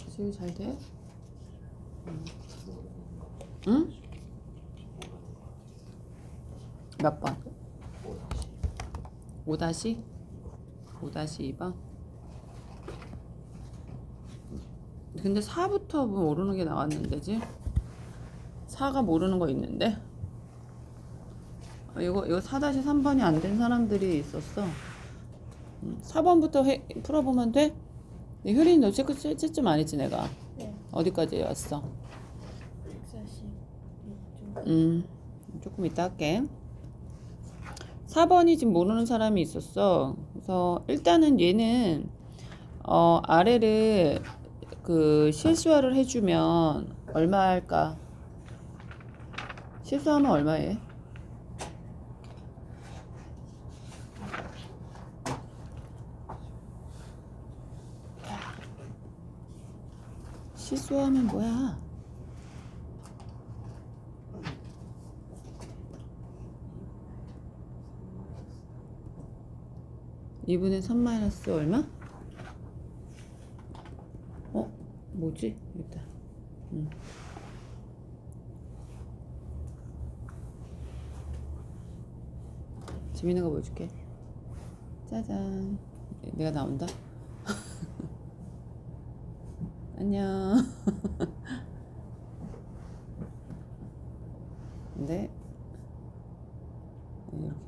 지금 잘 돼? 응? 몇 번? 5다시? 5-2번? 근데 4부터 모르는 게 나왔는데지? 4가 모르는 거 있는데? 이거 4-3번이 안 된 사람들이 있었어. 4번부터 풀어보면 돼? 효린이 너 채점 안 했지 내가? 네. 어디까지 왔어? 146. 조금 이따 할게. 4번이 지금 모르는 사람이 있었어. 그래서 일단은 얘는 아래를 그 실수화를 해주면 얼마 할까? 실수하면 얼마해? 실수하면 뭐야? 2분의 3 마이너스 얼마? 뭐지? 일단 재밌는 거 보여줄게. 짜잔. 내가 나온다. 안녕. 네. 이렇게.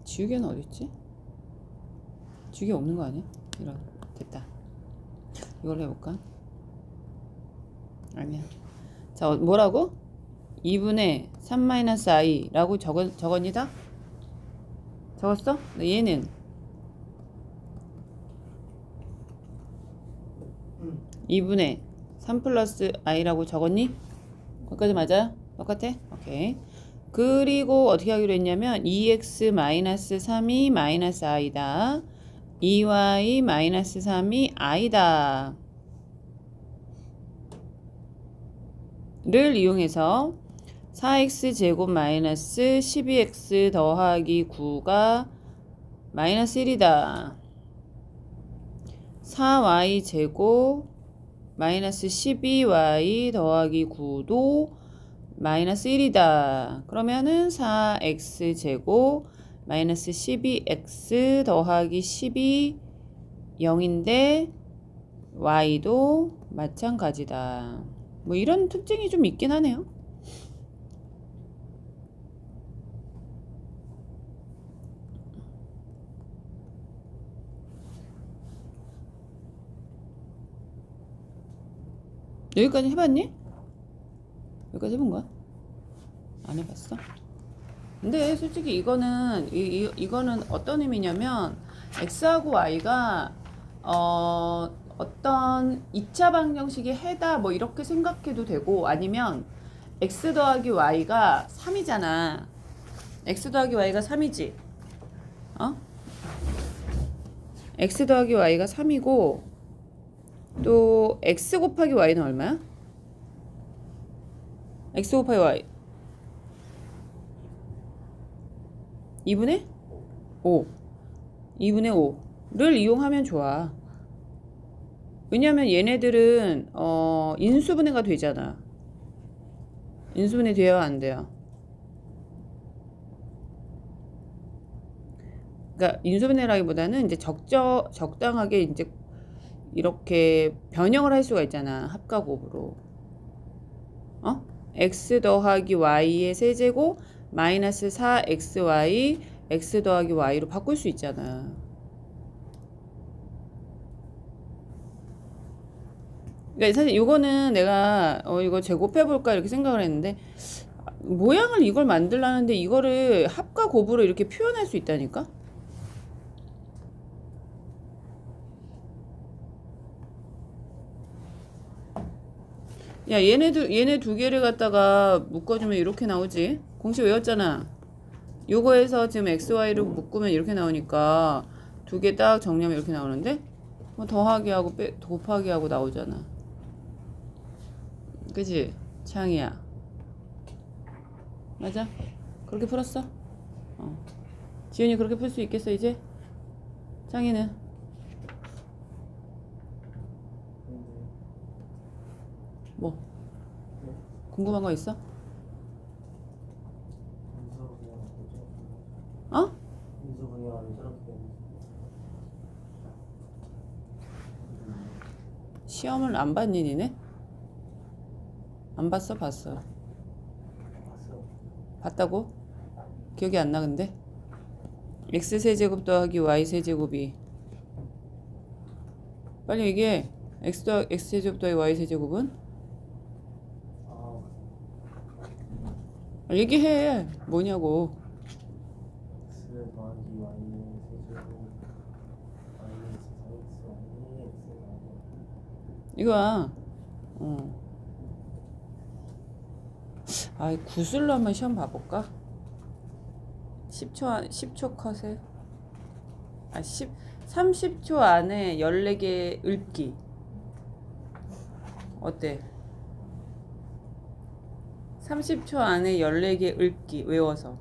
지우개는 어딨지? 지우개 없는 거 아니야? 이런. 됐다. 이걸로 해볼까? 아니야. 자, 뭐라고? 2분의 3-i 라고 적었니다? 적었어? 얘는 2분의 3 플러스 i라고 적었니? 거기까지 맞아요? 똑같아? 오케이. 그리고 어떻게 하기로 했냐면 2x-3이 마이너스 i다. 2y-3이 i다. 를 이용해서 4x제곱 마이너스 12x 더하기 9가 마이너스 1이다. 4y제곱 마이너스 12y 더하기 9도 마이너스 1이다. 그러면은 4x제곱 마이너스 12x 더하기 12 0인데 y도 마찬가지다. 뭐 이런 특징이 좀 있긴 하네요. 여기까지 해봤니? 여기까지 해본 거야? 안 해봤어? 근데 솔직히 이거는 어떤 의미냐면 x하고 y가 어떤 2차 방정식의 해다 뭐 이렇게 생각해도 되고, 아니면 x 더하기 y가 3이잖아. x 더하기 y가 3이지. x 더하기 y가 3이고 또 x 곱하기 y는 얼마야? x 곱하기 y 2분의 5 2분의 5를 이용하면 좋아. 왜냐면 얘네들은 인수분해가 되잖아. 인수분해 돼요, 안 돼요? 그러니까 인수분해라기보다는 이제 적당하게 이제 이렇게 변형을 할 수가 있잖아, 합과곱으로. x 더하기 y의 세제곱 마이너스 4xy x 더하기 y로 바꿀 수 있잖아. 그러니까 사실 이거는 내가 이거 제곱해볼까 이렇게 생각을 했는데, 모양을 이걸 만들라는데 이거를 합과 곱으로 이렇게 표현할 수 있다니까? 야, 얘네 두 개를 갖다가 묶어주면 이렇게 나오지? 공식 외웠잖아. 요거에서 지금 xy를 묶으면 이렇게 나오니까 두 개 딱 정리하면 이렇게 나오는데, 뭐 더하기 하고 곱하기 하고 나오잖아. 그치? 창이야. 맞아? 그렇게 풀었어? 지훈이 그렇게 풀 수 있겠어 이제? 창이는? 근데 뭐 네? 궁금한 거 있어? 인수 그냥 뭐죠? 어? 인수 그냥 안 저렇게 되는 시험을 안 봤니 니네? 안 봤어? 봤어? 봤어. 봤다고? 기억이 안 나 근데? x세제곱 더하기 y세제곱이 빨리 얘기해. x세제곱 더하기 y세제곱은? 아, 얘기해. 뭐냐고. x 더하기 y는 세제곱 y는 x 4x y는 x 이거야. 구슬로 한번 시험 봐볼까? 10초 컷에 30초 안에 14개 읊기 어때? 30초 안에 14개 읊기 외워서.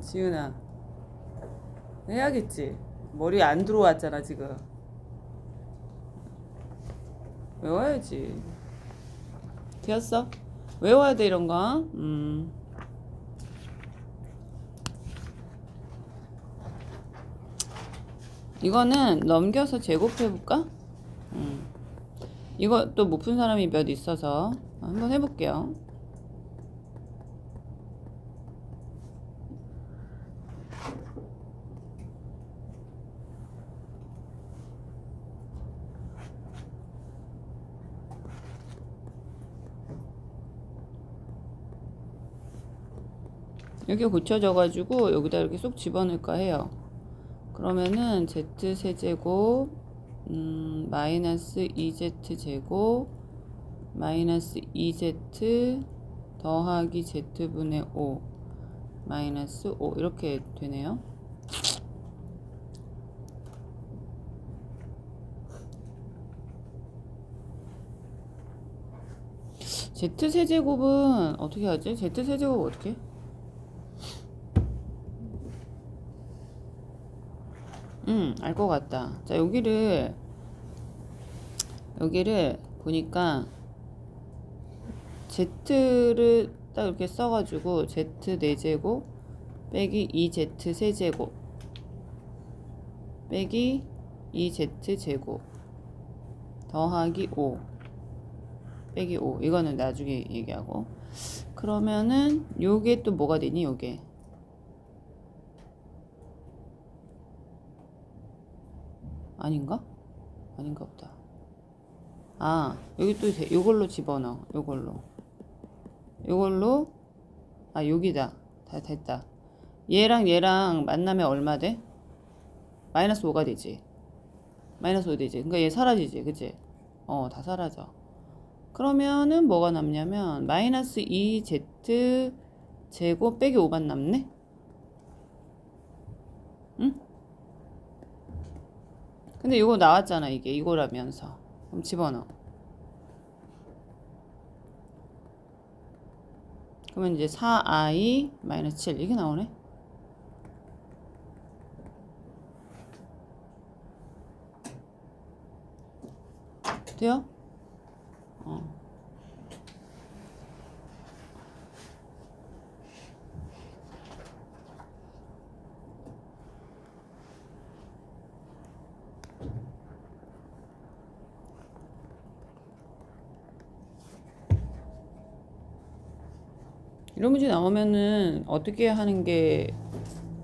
지은아 해야겠지. 머리 안 들어왔잖아 지금. 외워야지. 되었어? 외워야 돼 이런 거. 이거는 넘겨서 제곱해볼까? 이거 또 못 푼 사람이 몇 있어서 한번 해볼게요. 여기 고쳐져가지고 여기다 이렇게 쏙 집어넣을까 해요. 그러면은 z세제곱 마이너스 2z제곱 마이너스 2z 더하기 z분의 5 마이너스 5 이렇게 되네요. z세제곱은 어떻게 하지? z세제곱 어떻게? 알 것 같다. 자, 여기를 보니까 z를 딱 이렇게 써가지고 z 4제곱 빼기 2z 세제곱 빼기 2z 제곱 더하기 5 빼기 5 이거는 나중에 얘기하고. 그러면은 요게 또 뭐가 되니? 요게 아닌가? 아닌가 보다. 여기 또 요걸로 집어넣어. 요걸로 여기다. 다 됐다. 얘랑 만나면 얼마 돼? 마이너스 5가 되지. 마이너스 5 되지. 그러니까 얘 사라지지. 그치? 다 사라져. 그러면은 뭐가 남냐면 마이너스 2z 제곱 빼기 5만 남네? 응? 근데 이거 나왔잖아. 이게 이거라면서. 그럼 집어넣어. 그러면 이제 4i 마이너스 7 이게 나오네. 돼요? 이런 문제 나오면은 어떻게 하는 게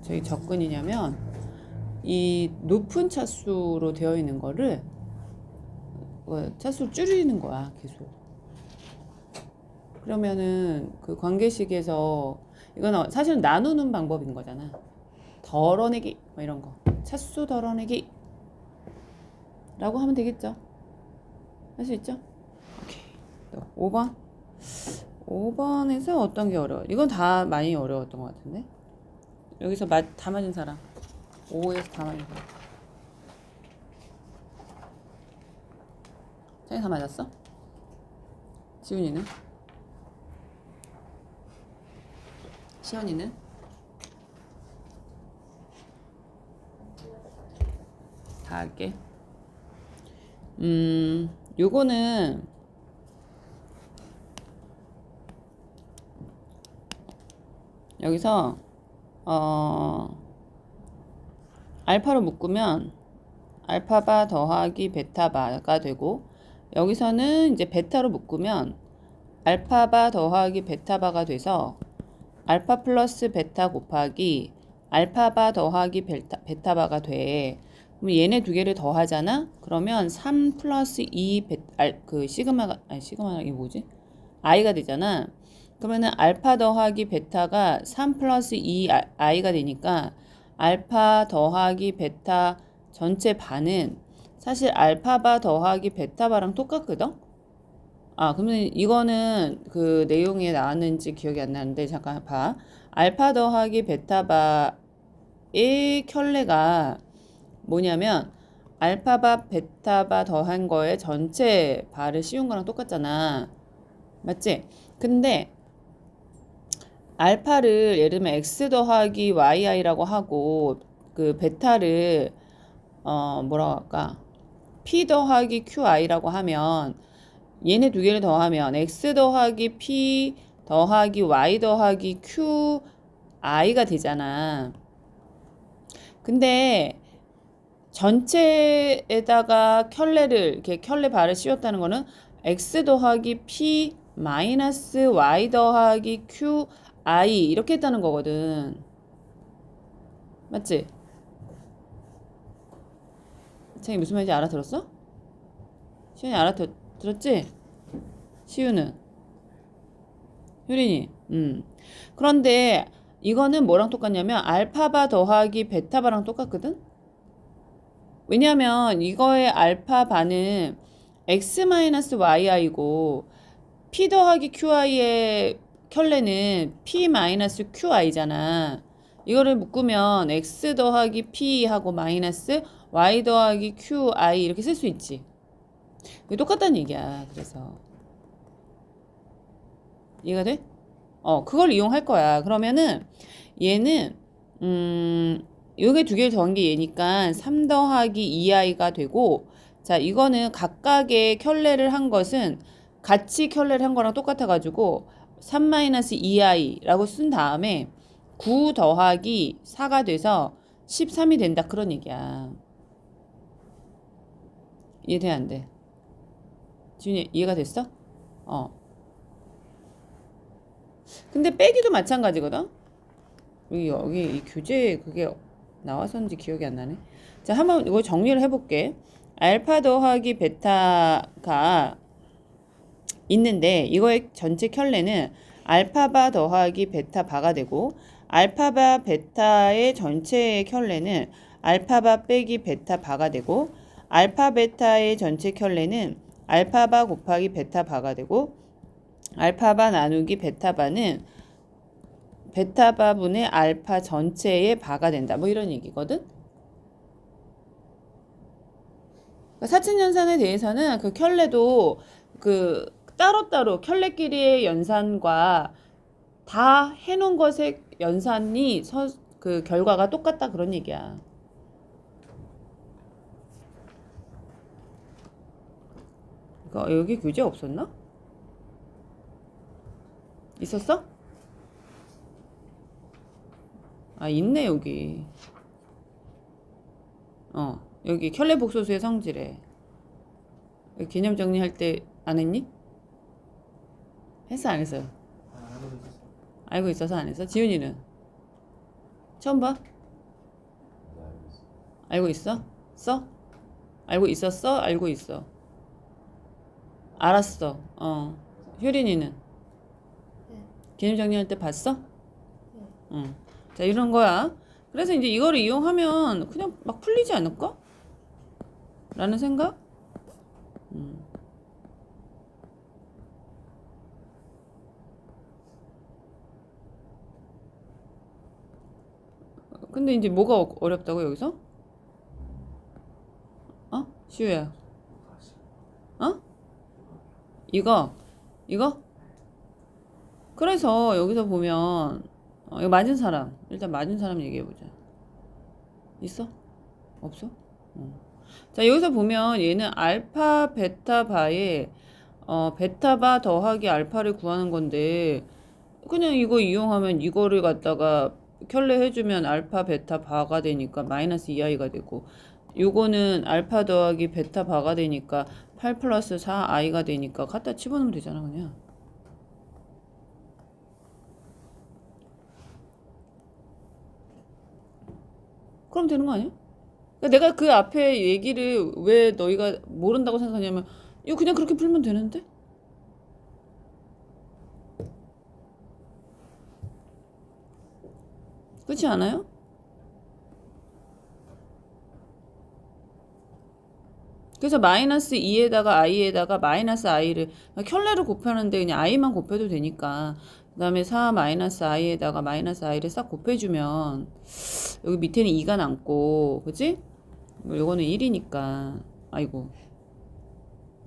저희 접근이냐면 이 높은 차수로 되어 있는 거를 차수를 줄이는 거야 계속. 그러면은 그 관계식에서 이건 사실은 나누는 방법인 거잖아. 덜어내기 뭐 이런 거 차수 덜어내기 라고 하면 되겠죠. 할 수 있죠? 오케이. 또 5번 5번에서 어떤 게 어려워? 이건 다 많이 어려웠던 것 같은데. 여기서 다 맞은 사람 5에서 다 맞은 사람 창이 다 맞았어? 지훈이는? 시연이는? 다 할게. 요거는 여기서 알파로 묶으면 알파바 더하기 베타바가 되고, 여기서는 이제 베타로 묶으면 알파바 더하기 베타바가 돼서 알파 플러스 베타 곱하기 알파바 더하기 베타바가 돼. 그럼 얘네 두 개를 더하잖아? 그러면 3 플러스 2 그 시그마가, 아니 시그마가 이게 뭐지? i가 되잖아. 그러면은 알파 더하기 베타가 3 플러스 2 i가 되니까 알파 더하기 베타 전체 반은 사실 알파바 더하기 베타바랑 똑같거든? 그러면 이거는 그 내용에 나왔는지 기억이 안 나는데 잠깐 봐. 알파 더하기 베타바의 켤레가 뭐냐면 알파바 베타바 더한 거에 전체 바를 씌운 거랑 똑같잖아. 맞지? 근데 알파를 예를 들면 x 더하기 yi라고 하고 그 베타를 뭐라고 할까? p 더하기 qi라고 하면 얘네 두 개를 더하면 x 더하기 p 더하기 y 더하기 qi가 되잖아. 근데 전체에다가 켤레를 이렇게 켤레 바를 씌웠다는 거는 x 더하기 p 마이너스 y 더하기 qi 이렇게 했다는 거거든. 맞지? 선생님 무슨 말인지 알아들었어? 시윤이 알아들었지? 시윤은? 효린이? 그런데 이거는 뭐랑 똑같냐면 알파바 더하기 베타바랑 똑같거든? 왜냐면 이거의 알파바는 x-yi고 p 더하기 qi의 켤레는 p-qi잖아. 이거를 묶으면 x 더하기 p 하고 마이너스 y 더하기 qi 이렇게 쓸 수 있지. 이게 똑같다는 얘기야. 그래서 이해가 돼? 그걸 이용할 거야. 그러면은 얘는 요게 두 개를 더한 게 얘니까 3 더하기 2i가 되고, 자 이거는 각각의 켤레를 한 것은 같이 켤레를 한 거랑 똑같아 가지고 3-2i라고 쓴 다음에 9 더하기 4가 돼서 13이 된다 그런 얘기야. 이해돼 안 돼? 지훈이 이해가 됐어? 근데 빼기도 마찬가지거든? 여기 이 교재 그게 나와서인지 기억이 안 나네. 자, 한번 이거 정리를 해볼게. 알파 더하기 베타가 있는데 이거의 전체 켤레는 알파바 더하기 베타바가 되고, 알파바 베타의 전체 켤레는 알파바 빼기 베타바가 되고, 알파 베타의 전체 켤레는 알파바 곱하기 베타바가 되고, 알파바 나누기 베타바는 베타바분의 알파 전체의 바가 된다. 뭐 이런 얘기거든. 그러니까 사층연산에 대해서는 그 켤레도 그 따로따로 켤레끼리의 연산과 다 해놓은 것의 연산이 그 결과가 똑같다 그런 얘기야. 여기 교재 없었나? 있었어? 있네 여기. 여기 켤레 복소수의 성질에 여기 개념 정리할 때 안 했니? 했어 안 했어? 알고 있어서 안 했어? 지훈이는? 처음 봐? 알고 있어? 써? 알고 있었어? 알고 있어. 알았어. 효린이는? 개념 정리할 때 봤어? 응. 자, 이런 거야. 그래서 이제 이거를 이용하면 그냥 막 풀리지 않을까? 라는 생각? 근데 이제 뭐가 어렵다고 여기서? 시우야. 이거? 그래서 여기서 보면 이거 맞은 사람. 일단 맞은 사람 얘기해보자. 있어? 없어? 자, 여기서 보면 얘는 알파, 베타, 바에 베타바 더하기 알파를 구하는 건데 그냥 이거 이용하면 이거를 갖다가 켤레 해주면 알파, 베타, 바가 되니까 마이너스 2i가 되고 요거는 알파 더하기 베타 바가 되니까 8 플러스 4i가 되니까 갖다 집어넣으면 되잖아 그냥. 그럼 되는 거 아니야? 그러니까 내가 그 앞에 얘기를 왜 너희가 모른다고 생각하냐면 이거 그냥 그렇게 풀면 되는데? 그렇지 않아요? 그래서 마이너스 2에다가 i에다가 마이너스 i를 켤레를 곱하는데 그냥 i만 곱해도 되니까 그 다음에 4 마이너스 i에다가 마이너스 i를 싹 곱해주면 여기 밑에는 2가 남고 그치? 요거는 1이니까 아이고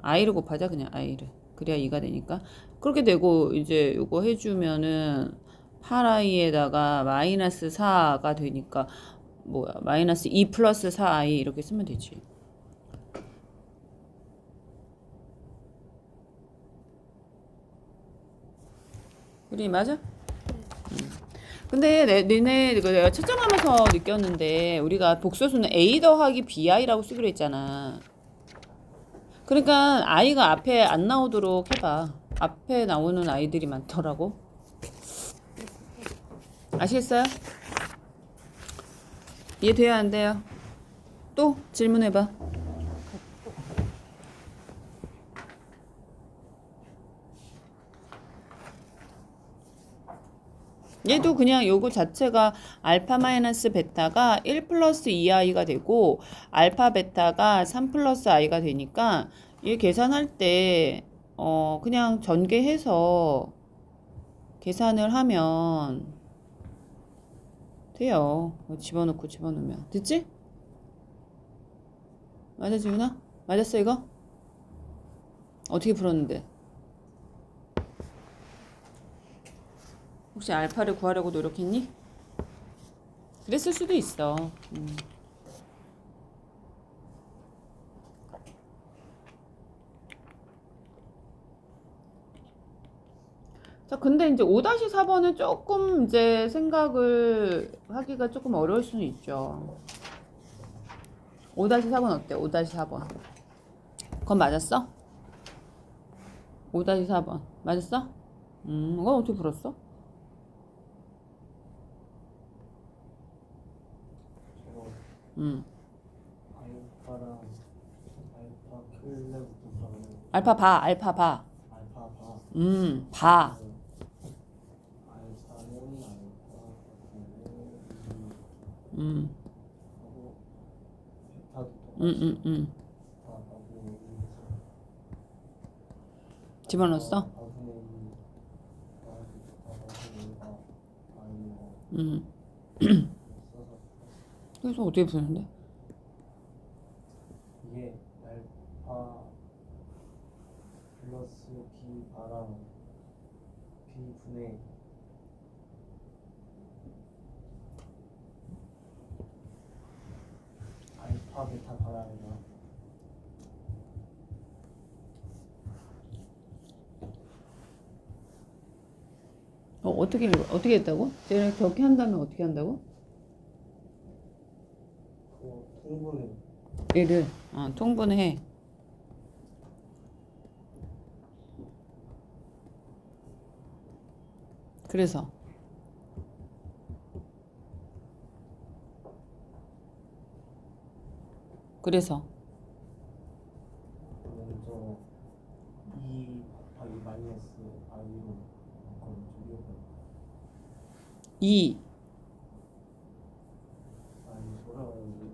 i를 곱하자 그냥 i를 그래야 2가 되니까 그렇게 되고 이제 요거 해주면은 8i에다가 마이너스 4가 되니까 뭐야 마이너스 2 플러스 4i 이렇게 쓰면 되지. 우리 맞아? 근데 너네 내가 채점하면서 느꼈는데 우리가 복소수는 a 더하기 bi라고 쓰기로 했잖아. 그러니까 i가 앞에 안 나오도록 해봐. 앞에 나오는 아이들이 많더라고. 아시겠어요? 이해돼야 안 돼요? 또 질문해봐. 얘도 그냥 요거 자체가 알파 마이너스 베타가 1 플러스 2i가 되고 알파 베타가 3 플러스 i가 되니까 얘 계산할 때 그냥 전개해서 계산을 하면 돼요. 집어넣고 집어넣으면 됐지? 맞아 지훈아? 맞았어 이거? 어떻게 풀었는데? 혹시 알파를 구하려고 노력했니? 그랬을 수도 있어. 자, 근데 이제 5-4번은 조금 이제 생각을 하기가 조금 어려울 수는 있죠. 5-4번 어때? 5-4번. 그건 맞았어? 5-4번. 맞았어? 그건 어떻게 풀었어? 저거 알파랑 알파 켤레부터 가면 알파 봐, 알파 봐. 알파 봐. 봐. 알파는 알파 음, 하고 베타도 음. 다 나중에 집어넣었어? 나중에 나중에가 아니고 음. 써서 그래서 어떻게 푸는데? 이게 알파 플러스 b 바랑 b 분의 알파 베타 바랑이나 어떻게 했다고? 쟤네 그렇게 한다면 어떻게 한다고? 그거 통분해 얘를 통분해. 그래서 먼저 2 곱하기 마이너스 i로 바꿔 줄여서 2 아니 돌아가야지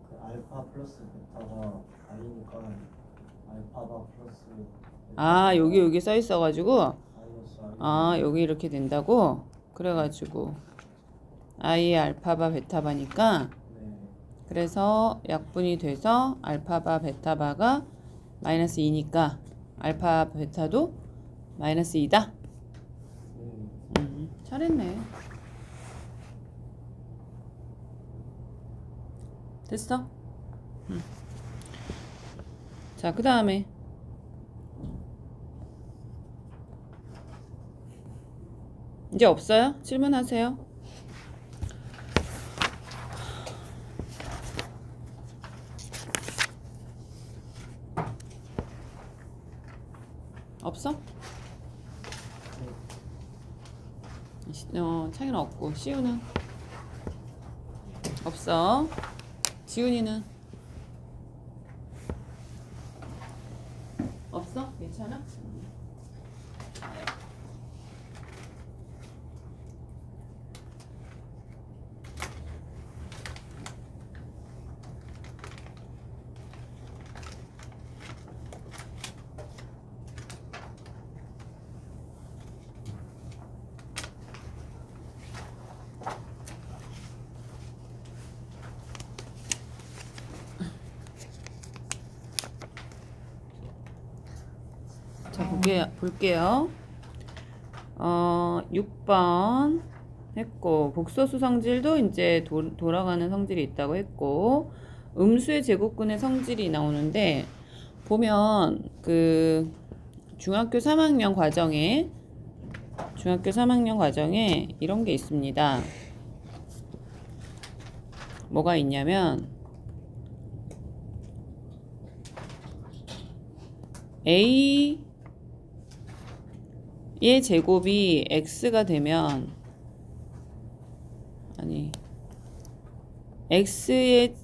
그 알파 플러스 베타가 i니까 알파바 플러스 여기 써 있어가지고 마이너스 i 여기 이렇게 된다고 그래가지고 i 알파바 베타바니까 네 그래서 약분이 돼서 알파바 베타바가 마이너스 2니까 알파 베타도 마이너스 2다. 네. 잘했네. 됐어? 응. 자, 그 다음에 이제 없어요? 질문하세요. 없어? 창이는 없고 시우는 없어. 지훈이는 없어? 괜찮아? 자, 볼게요. 6번 했고, 복소수 성질도 이제 돌아가는 성질이 있다고 했고, 음수의 제곱근의 성질이 나오는데, 보면, 중학교 3학년 과정에 이런 게 있습니다. 뭐가 있냐면, A의 제곱이 x가 되면 x의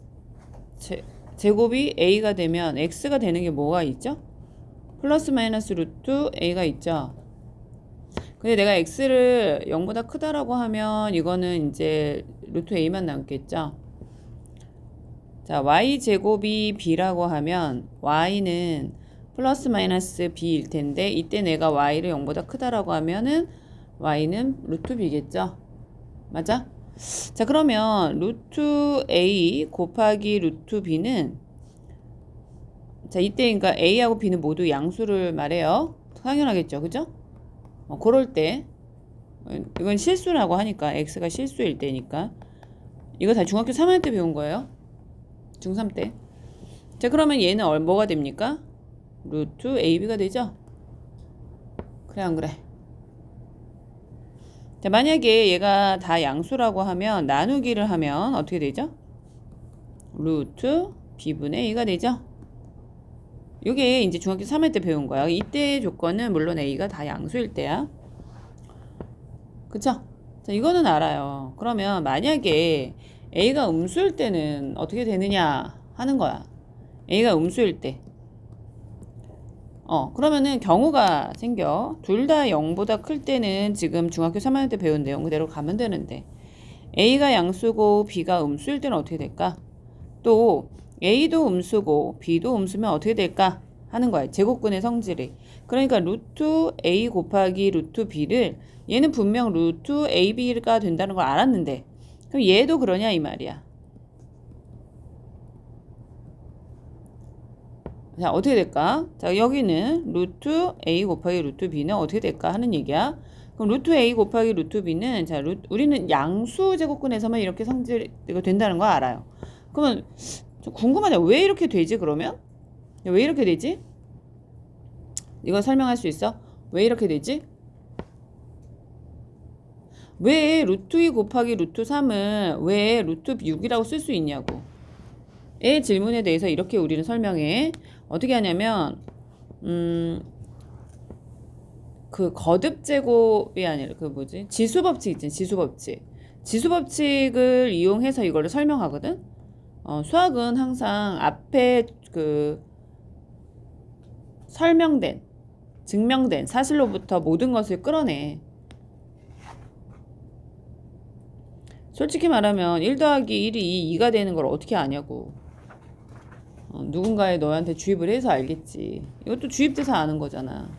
제곱이 a가 되면 x가 되는 게 뭐가 있죠? 플러스 마이너스 루트 a가 있죠. 근데 내가 x를 0보다 크다라고 하면 이거는 이제 루트 a만 남겠죠. 자, y 제곱이 b라고 하면 y는 플러스 마이너스 b일 텐데 이때 내가 y를 0보다 크다라고 하면은 y는 루트 b겠죠. 맞아? 자, 그러면 루트 a 곱하기 루트 b는 자, 이때 그러니까 a하고 b는 모두 양수를 말해요. 당연하겠죠. 그죠? 그럴 때 이건 실수라고 하니까 x가 실수일 때니까 이거 다 중학교 3학년 때 배운 거예요. 중3 때. 자, 그러면 얘는 뭐가 됩니까? 루트 ab가 되죠? 그래 안 그래? 자, 만약에 얘가 다 양수라고 하면 나누기를 하면 어떻게 되죠? 루트 b분의 a가 되죠? 이게 이제 중학교 3학년 때 배운 거야. 이때의 조건은 물론 a가 다 양수일 때야. 그쵸? 자, 이거는 알아요. 그러면 만약에 a가 음수일 때는 어떻게 되느냐 하는 거야. a가 음수일 때. 그러면은 경우가 생겨. 둘 다 0보다 클 때는 지금 중학교 3학년 때 배운 내용 그대로 가면 되는데 a가 양수고 b가 음수일 때는 어떻게 될까? 또 a도 음수고 b도 음수면 어떻게 될까? 하는 거야. 제곱근의 성질이. 그러니까 루트 a 곱하기 루트 b를 얘는 분명 루트 ab가 된다는 걸 알았는데 그럼 얘도 그러냐 이 말이야. 자, 어떻게 될까? 자, 여기는 루트 a 곱하기 루트 b는 어떻게 될까 하는 얘기야. 그럼 루트 a 곱하기 루트 b는 자, 우리는 양수 제곱근에서만 이렇게 성질이 된다는 거 알아요. 그러면 궁금하냐? 왜 이렇게 되지 그러면? 왜 이렇게 되지? 이거 설명할 수 있어? 왜 이렇게 되지? 왜 루트 2 곱하기 루트 3을 왜 루트 6이라고 쓸 수 있냐고. 의 질문에 대해서 이렇게 우리는 설명해. 어떻게 하냐면 거듭 제곱이 아니라 지수법칙 있지. 지수법칙을 이용해서 이거를 설명하거든. 수학은 항상 앞에 증명된 사실로부터 모든 것을 끌어내. 솔직히 말하면 1 더하기 1이 2가 되는 걸 어떻게 아냐고. 누군가에 너한테 주입을 해서 알겠지. 이것도 주입돼서 아는 거잖아.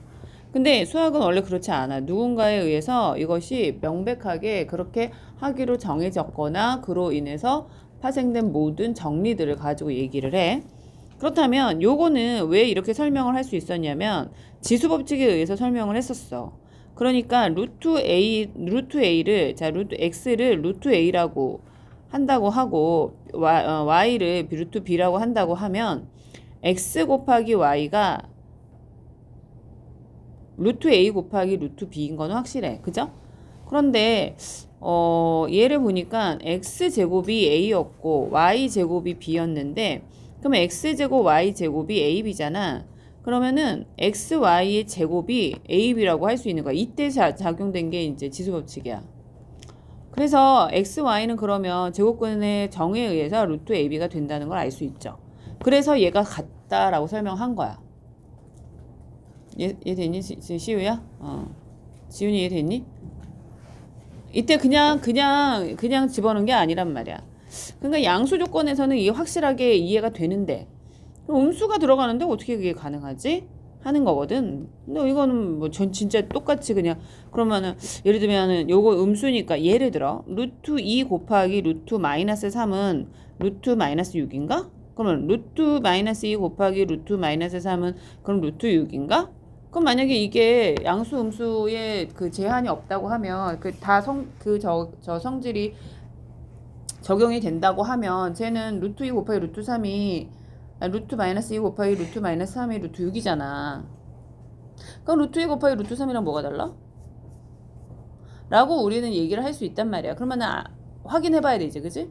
근데 수학은 원래 그렇지 않아. 누군가에 의해서 이것이 명백하게 그렇게 하기로 정해졌거나 그로 인해서 파생된 모든 정리들을 가지고 얘기를 해. 그렇다면 요거는 왜 이렇게 설명을 할 수 있었냐면 지수법칙에 의해서 설명을 했었어. 그러니까 루트 A를 자 루트 X를 루트 A라고 한다고 하고 Y를 루트 B라고 한다고 하면 X 곱하기 Y가 루트 A 곱하기 루트 B인 거는 확실해. 그죠? 그런데 얘를 보니까 X제곱이 A였고 Y제곱이 B였는데 그러면 X제곱 Y제곱이 AB잖아. 그러면은 XY의 제곱이 AB라고 할 수 있는 거야. 이때 작용된 게 이제 지수법칙이야. 그래서 XY는 그러면 제곱근의 정에 의해서 루트 AB가 된다는 걸 알 수 있죠. 그래서 얘가 같다라고 설명한 거야. 얘 됐니? 시우야? 지훈이 얘 됐니? 이때 그냥 집어넣은 게 아니란 말이야. 그러니까 양수 조건에서는 이게 확실하게 이해가 되는데 음수가 들어가는데 어떻게 그게 가능하지? 하는 거거든. 근데 이거는 뭐 진짜 똑같이 그냥 그러면은 예를 들면은 요거 음수니까 예를 들어 루트 2 곱하기 루트 마이너스 3은 루트 마이너스 6인가? 그러면 루트 마이너스 2 곱하기 루트 마이너스 3은 그럼 루트 6인가? 그럼 만약에 이게 양수 음수에 그 제한이 없다고 하면 저 성질이 적용이 된다고 하면 쟤는 루트 2 곱하기 루트 3이 루트 마이너스 2 곱하기 루트 마이너스 3이 루트 6이잖아. 그럼 루트 2 곱하기 루트 3이랑 뭐가 달라? 라고 우리는 얘기를 할 수 있단 말이야. 그러면은 확인해 봐야 되지, 그지?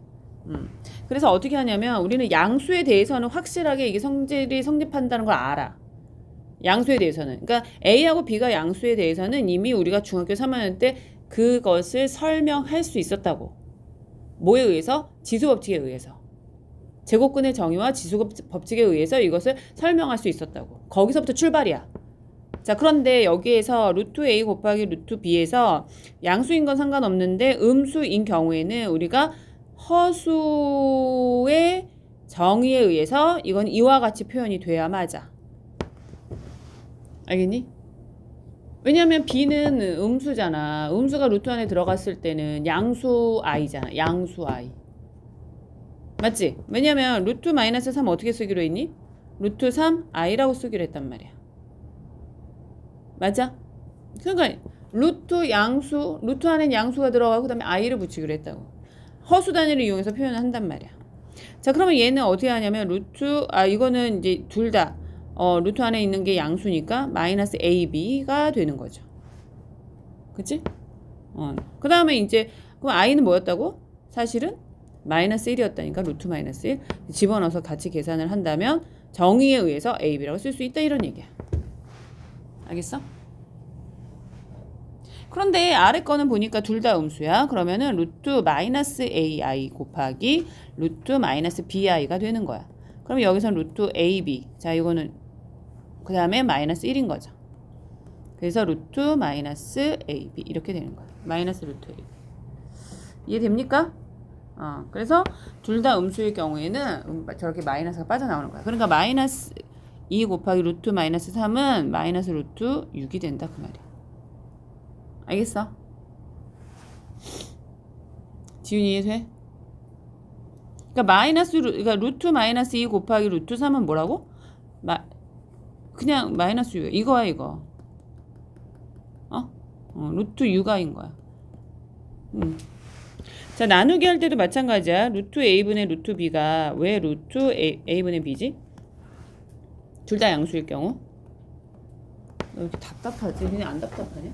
그래서 어떻게 하냐면 우리는 양수에 대해서는 확실하게 이게 성질이 성립한다는 걸 알아. 양수에 대해서는. 그러니까 A하고 B가 양수에 대해서는 이미 우리가 중학교 3학년 때 그것을 설명할 수 있었다고. 뭐에 의해서? 지수법칙에 의해서. 제곱근의 정의와 지수법칙에 의해서 이것을 설명할 수 있었다고. 거기서부터 출발이야. 자, 그런데 여기에서 루트 A 곱하기 루트 B에서 양수인 건 상관없는데 음수인 경우에는 우리가 허수의 정의에 의해서 이건 이와 같이 표현이 돼야 맞아. 알겠니? 왜냐면 B는 음수잖아. 음수가 루트 안에 들어갔을 때는 양수 I잖아. 양수 I. 맞지? 왜냐면 루트 마이너스 3 어떻게 쓰기로 했니? 루트 3 I라고 쓰기로 했단 말이야. 맞아? 그러니까 루트 안에 양수가 들어가고 그다음에 I를 붙이기로 했다고. 허수 단위를 이용해서 표현을 한단 말이야. 자, 그러면 얘는 어떻게 하냐면 이거는 이제 둘 다 루트 안에 있는 게 양수니까 마이너스 AB가 되는 거죠. 그치? 그 다음에 이제 그럼 I는 뭐였다고? 사실은 마이너스 1이었다니까 루트 마이너스 1 집어넣어서 같이 계산을 한다면 정의에 의해서 AB라고 쓸 수 있다 이런 얘기야. 알겠어? 그런데 아래 거는 보니까 둘 다 음수야. 그러면은 루트 마이너스 AI 곱하기 루트 마이너스 BI가 되는 거야. 그럼 여기서는 루트 AB. 자, 이거는 그 다음에 마이너스 1인 거죠. 그래서 루트 마이너스 AB 이렇게 되는 거야. 마이너스 루트 AB. 이해됩니까? 그래서 둘 다 음수일 경우에는 저렇게 마이너스가 빠져나오는 거야. 그러니까 마이너스 2 곱하기 루트 마이너스 3은 마이너스 루트 6이 된다 그 말이야. 알겠어? 지훈이 이해돼? 그러니까 루트 마이너스 2 곱하기 루트 3은 뭐라고? 그냥 마이너스 6 이거야 이거. 루트 6아인 거야. 자, 나누기 할 때도 마찬가지야. 루트 A분의 루트 B가 왜 루트 A분의 B지? 둘 다 양수일 경우. 너 이렇게 답답하지? 그냥 안 답답하냐?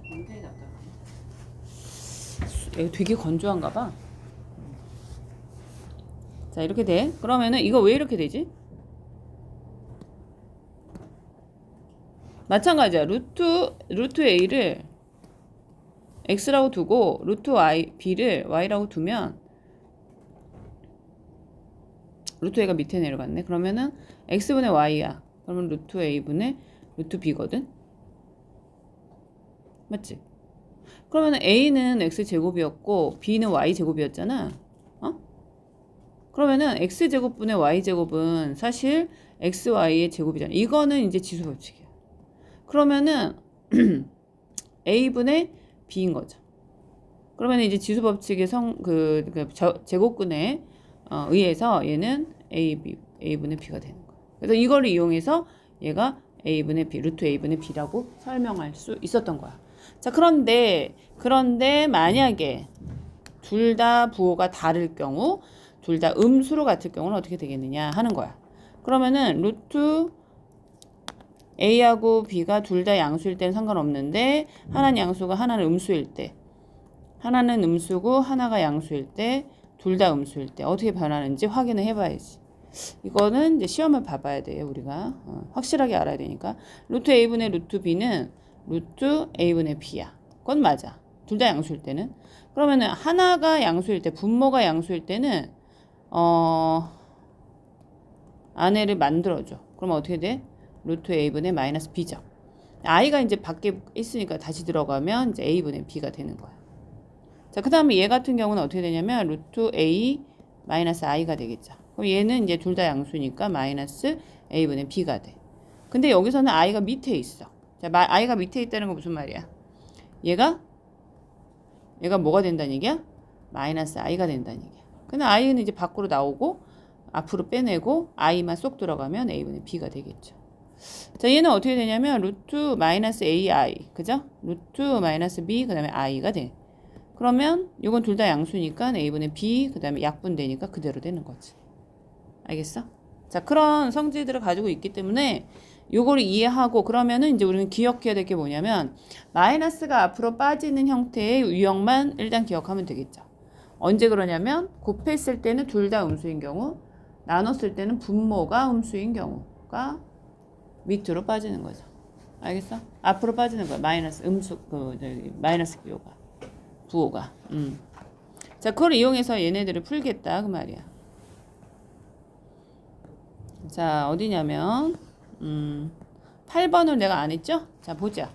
굉장히 답답하네. 되게 건조한가 봐. 자, 이렇게 돼. 그러면은 이거 왜 이렇게 되지? 마찬가지야. 루트 A를 X라고 두고 루트 B를 Y라고 두면 루트 A가 밑에 내려갔네. 그러면은 X분의 Y야. 그러면 루트 A분의 루트 B거든. 맞지? 그러면은 A는 X제곱이었고 B는 Y제곱이었잖아. 그러면은 X제곱분의 Y제곱은 사실 XY의 제곱이잖아. 이거는 이제 지수법칙이야. 그러면은 A분의 B인 거죠. 그러면 이제 지수법칙의 제곱근에 의해서 얘는 A분의 B가 되는 거야. 그래서 이거를 이용해서 얘가 a분의 b, 루트 a분의 b라고 설명할 수 있었던 거야. 자, 그런데 만약에 둘 다 부호가 다를 경우, 둘 다 음수로 같을 경우는 어떻게 되겠느냐 하는 거야. 그러면은 루트 a하고 b가 둘 다 양수일 때는 상관없는데 하나는 양수고 하나는 음수일 때, 하나는 음수고 하나가 양수일 때, 둘 다 음수일 때 어떻게 변하는지 확인을 해봐야지. 이거는 이제 시험을 봐봐야 돼요, 우리가. 확실하게 알아야 되니까. 루트 a분의 루트 b는 루트 a분의 b야. 그건 맞아. 둘 다 양수일 때는. 그러면은 하나가 양수일 때, 분모가 양수일 때는 안에를 만들어줘. 그럼 어떻게 돼? 루트 a분의 마이너스 b죠. i가 이제 밖에 있으니까 다시 들어가면 이제 a분의 b가 되는 거야. 자, 그 다음에 얘 같은 경우는 어떻게 되냐면 루트 a 마이너스 i가 되겠죠. 그럼 얘는 이제 둘 다 양수니까 마이너스 a분의 b가 돼. 근데 여기서는 i가 밑에 있어. 자, i가 밑에 있다는 건 무슨 말이야? 얘가 뭐가 된다는 얘기야? 마이너스 i가 된다는 얘기야. 근데 i는 이제 밖으로 나오고 앞으로 빼내고 i만 쏙 들어가면 a분의 b가 되겠죠. 자, 얘는 어떻게 되냐면 루트 마이너스 ai, 그죠? 루트 마이너스 b, 그 다음에 i가 돼. 그러면 이건 둘 다 양수니까 a분의 b, 그 다음에 약분되니까 그대로 되는 거지. 알겠어? 자, 그런 성질들을 가지고 있기 때문에 요거를 이해하고 그러면은 이제 우리는 기억해야 될 게 뭐냐면 마이너스가 앞으로 빠지는 형태의 유형만 일단 기억하면 되겠죠. 언제 그러냐면 곱했을 때는 둘 다 음수인 경우, 나눴을 때는 분모가 음수인 경우가 밑으로 빠지는 거죠. 알겠어? 앞으로 빠지는 거야. 마이너스 마이너스 부호가. 자, 그걸 이용해서 얘네들을 풀겠다 그 말이야. 자, 어디냐면 8번을 내가 안 했죠? 자, 보자.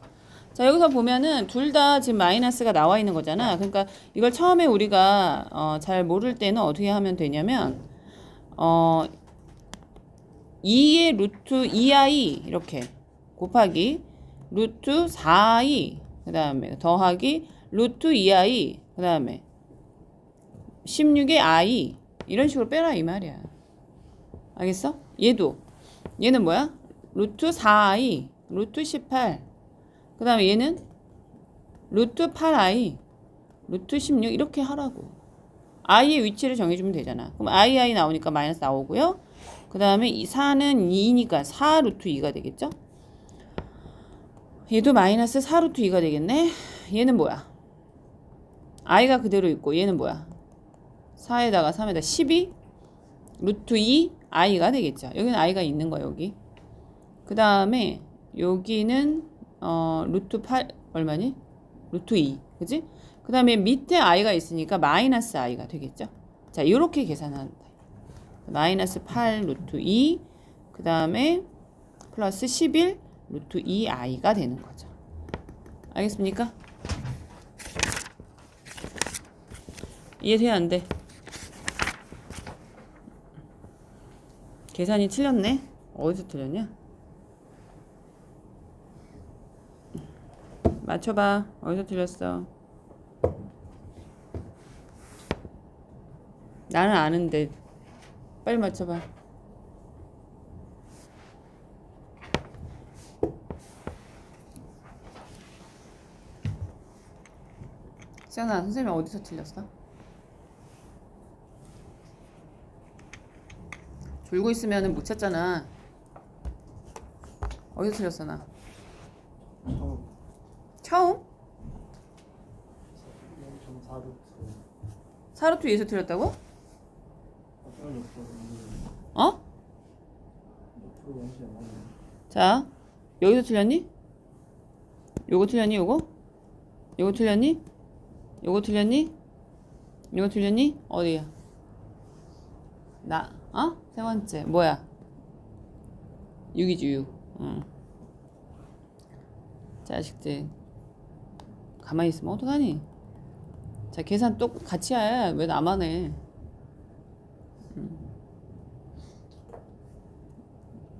자, 여기서 보면은 둘 다 지금 마이너스가 나와 있는 거잖아. 그러니까 이걸 처음에 우리가 잘 모를 때는 어떻게 하면 되냐면 2의 루트 2i 이렇게 곱하기 루트 4i 그 다음에 더하기 루트 2i 그 다음에 16의 i 이런 식으로 빼라 이 말이야. 알겠어? 얘는 뭐야? 루트 4i 루트 18 그 다음에 얘는 루트 8i 루트 16 이렇게 하라고. i의 위치를 정해주면 되잖아. 그럼 i 나오니까 마이너스 나오고요. 그 다음에 4는 2니까 4 루트 2가 되겠죠? 얘도 마이너스 4 루트 2가 되겠네. 얘는 뭐야? i가 그대로 있고 얘는 뭐야? 4에다가 3에다 12 루트 2 i가 되겠죠. 여기는 i가 있는 거야 여기. 그 다음에 여기는 루트 8 얼마니? 루트 2 그지? 그 다음에 밑에 i가 있으니까 마이너스 i가 되겠죠. 자, 이렇게 계산한다. 마이너스 8 루트 2 그 다음에 플러스 11 루트 2i가 되는 거죠. 알겠습니까? 이해돼야 안 돼? 계산이 틀렸네? 어디서 틀렸냐? 맞춰봐. 어디서 틀렸어? 나는 아는데 빨리 맞춰봐. 시연아, 선생님 어디서 틀렸어? 졸고 있으면 못 찾잖아. 어디서 틀렸어 나? 처음? 4루트 2에서 틀렸다고? 어? 자, 여기서 틀렸니? 요거 틀렸니? 요거 틀렸니? 요거 틀렸니? 이거 틀렸니? 어디야? 세 번째 뭐야? 6이지 6. 자식들 가만히 있으면 어떡하니? 자, 계산 또 같이 해. 왜 나만 해?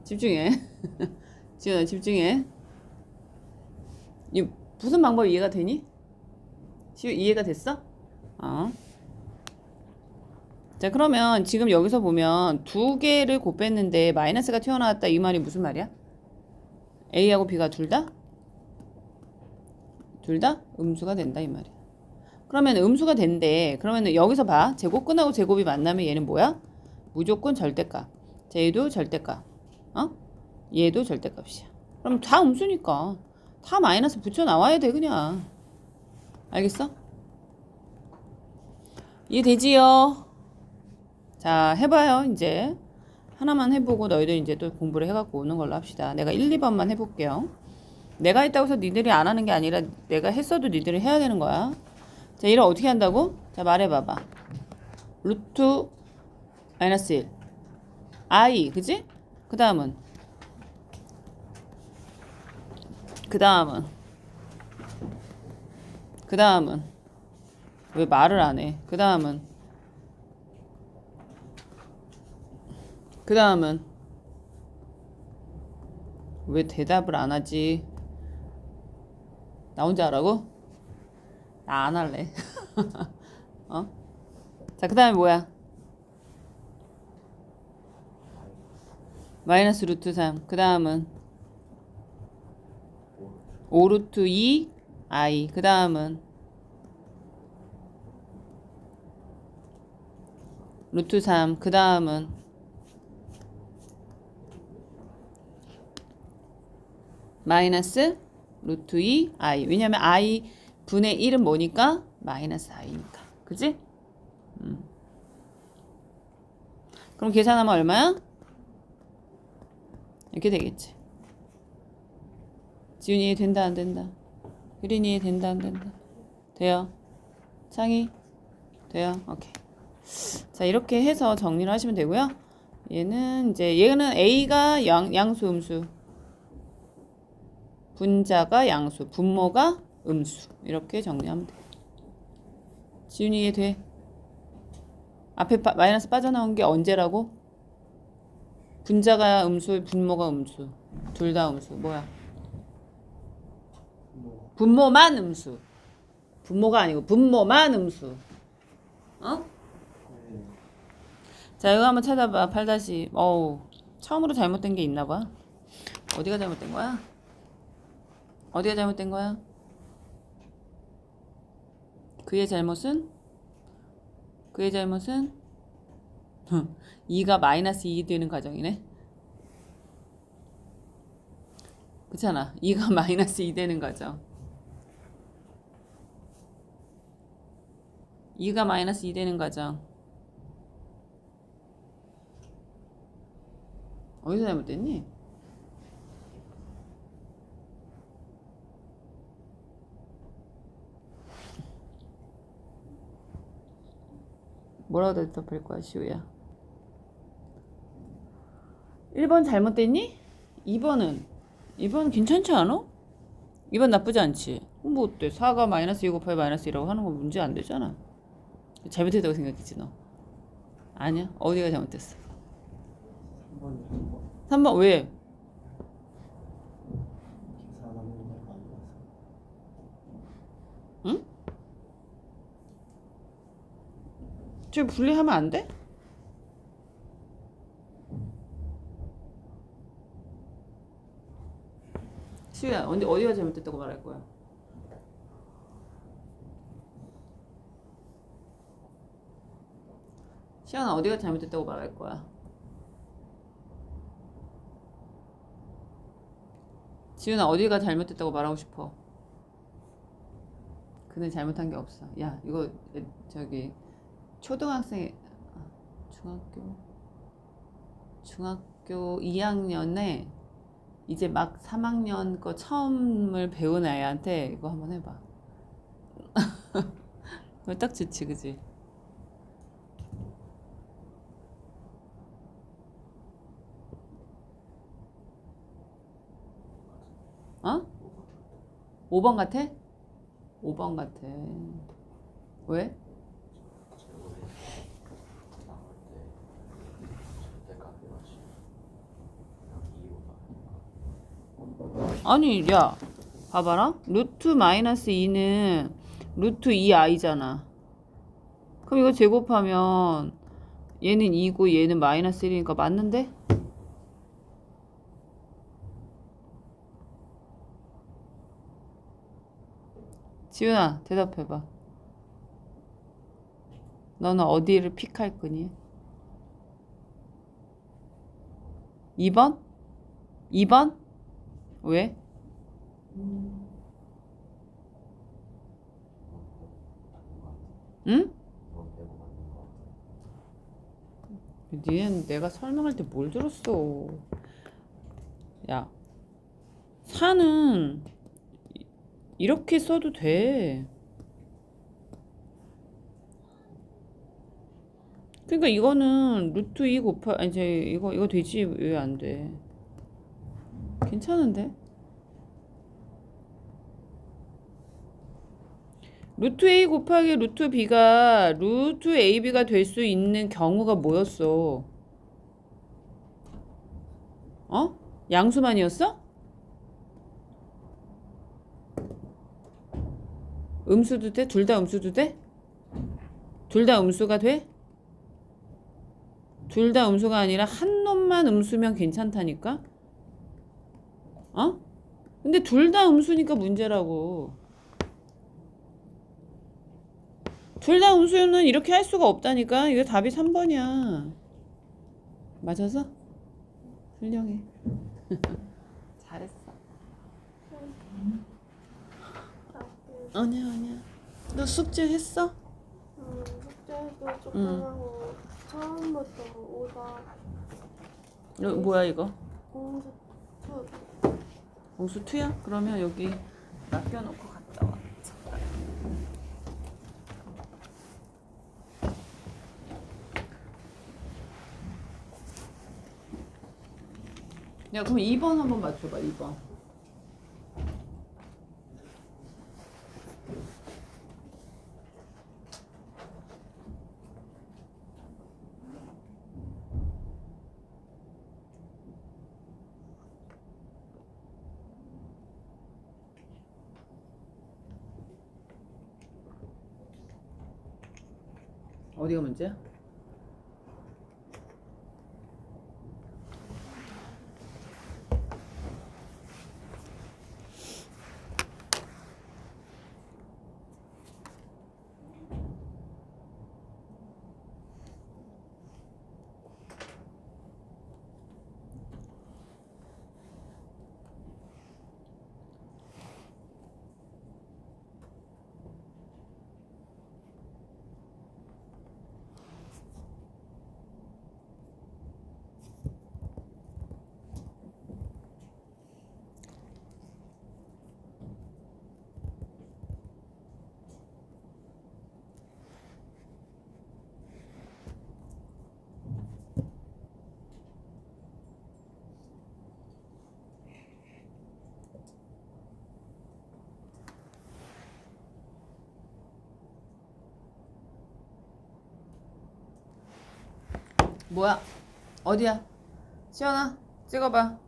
집중해. 지연아 집중해. 이 무슨 방법 이해가 되니? 이해가 됐어? 자, 그러면 지금 여기서 보면 두 개를 곱했는데 마이너스가 튀어나왔다 이 말이 무슨 말이야? A하고 B가 둘 다 음수가 된다 이 말이야. 그러면 음수가 된대. 그러면 여기서 봐. 제곱근하고 제곱이 만나면 얘는 뭐야? 무조건 절대값. 자, 얘도 절대값. 얘도 절대값이야. 그럼 다 음수니까 다 마이너스 붙여 나와야 돼 그냥. 알겠어? 이해되지요? 자, 해봐요 이제. 하나만 해보고 너희들 이제 또 공부를 해갖고 오는 걸로 합시다. 내가 1, 2번만 해볼게요. 내가 했다고 해서 니들이 안 하는 게 아니라 내가 했어도 니들이 해야 되는 거야. 자, 이를 어떻게 한다고? 자, 말해봐봐. 루트 마이너스 1 I 그지? 그 다음은 왜 말을 안 해? 그 다음은 왜 대답을 안 하지? 나 혼자 하라고? 나 안 할래. 자, 그 다음에 뭐야? 마이너스 루트 3. 그 다음은 5 루트 2 I. 그 다음은 루트 3. 그 다음은 마이너스 루트 2 I. 왜냐면 I 분의 1은 뭐니까? 마이너스 I니까. 그지? 그럼 계산하면 얼마야? 이렇게 되겠지. 지훈이 이해 된다 안 된다? 효린이 이해 된다 안 된다? 돼요? 창이? 돼요? 오케이. 자, 이렇게 해서 정리를 하시면 되고요. 얘는 A가 양수 음수, 분자가 양수, 분모가 음수. 이렇게 정리하면 돼. 지훈이 이해 돼? 앞에 마이너스 빠져나온 게 언제라고? 분자가 음수, 분모가 음수. 둘 다 음수. 뭐야? 분모만 음수. 분모가 아니고 분모만 음수. 자, 이거 한번 찾아봐. 8다시. 처음으로 잘못된 게 있나 봐. 어디가 잘못된 거야? 어디가 잘못된 거야? 그의 잘못은 2가 마이너스 2 되는 과정이네. 그렇잖아. 2가 마이너스 2 되는 과정. 2가 마이너스 2 되는 과정. 어디서 잘못됐니? 뭐라고 대답할 거야, 시우야? 1번 잘못됐니? 2번은 괜찮지 않아? 2번 나쁘지 않지? 뭐 어때? 4가 마이너스 2 곱하기 마이너스 2라고 하는 건 문제 안 되잖아. 잘못했다고 생각했지 너? 아니야? 어디가 잘못됐어? 3번 왜? 응? 저 분리하면 안 돼? 시우야, 어디가 잘못됐다고 말할 거야? 시연아, 어디가 잘못됐다고 말할 거야? 지훈아, 어디가 잘못됐다고 말하고 싶어? 그는 잘못한 게 없어. 야, 이거 초등학생, 중학교 2학년에 이제 막 3학년 거 처음을 배운 애한테 이거 한번 해봐. 딱 좋지, 그지? 5번 같아? 5번 같아. 왜? 아니, 야, 봐봐라. 루트 마이너스 2는 루트 2i잖아. 그럼 이거 제곱하면 얘는 2고 얘는 마이너스 1이니까 맞는데? 지훈아, 대답해봐. 너는 어디를 픽할 거니? 2번? 2번? 왜? 응? 니는 내가 설명할 때 뭘 들었어? 야, 사는 이렇게 써도 돼. 그러니까 이거는 루트 2 곱하 아니 이제 이거 되지 왜 안 돼? 괜찮은데? 루트 A 곱하기 루트 B가 루트 AB가 될 수 있는 경우가 뭐였어? 어? 양수만이었어? 음수도 돼? 둘 다 음수도 돼? 둘 다 음수가 돼? 둘 다 음수가 아니라 한 놈만 음수면 괜찮다니까? 어? 근데 둘 다 음수니까 문제라고. 둘 다 음수는 이렇게 할 수가 없다니까. 이거 답이 3번이야. 맞아서? 훌륭해. 잘했어. 아니야. 너 숙제 했어? 숙제도 조금 하고 처음부터 오다 뭐야 이거? 공수 투 공수 2야? 그러면 여기 맡겨놓고 갔다 와. 야 그럼 2번 한번 맞춰봐. 2번. 어디가 문제야? 뭐야? 어디야? 시연아 찍어봐.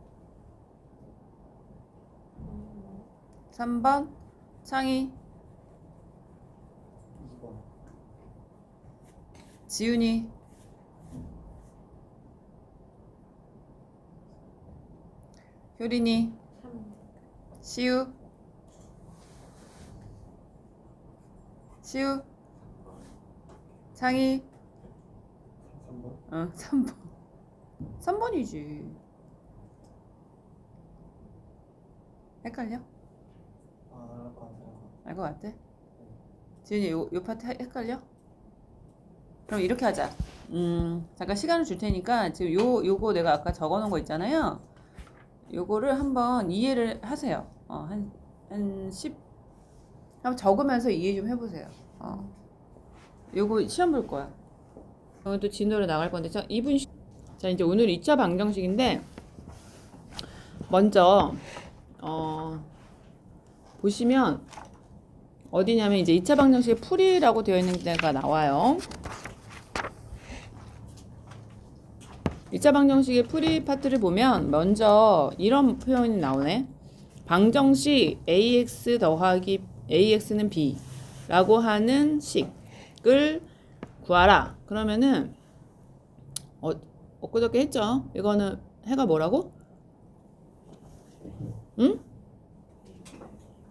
3번 창희 2번. 지훈이 효린이 시우 창희 3번. 3번 3번이지. 헷갈려? 알 것 같아요. 알 것 같아? 지훈이 요 파트 헷갈려? 그럼 이렇게 하자. 잠깐 시간을 줄 테니까 지금 요거 내가 아까 적어 놓은 거 있잖아요. 요거를 한번 이해를 하세요. 한 10, 한번 적으면서 이해 좀 해보세요. 요거 시험 볼 거야. 오늘 또 진도로 나갈 건데, 자, 자, 이제 오늘 2차 방정식인데, 먼저, 보시면, 어디냐면, 이제 2차 방정식의 풀이라고 되어 있는 데가 나와요. 2차 방정식의 풀이 파트를 보면, 먼저 이런 표현이 나오네. 방정식 ax 더하기 ax는 b 라고 하는 식을 구하라. 그러면은 엊그저께 했죠. 이거는 해가 뭐라고? 응?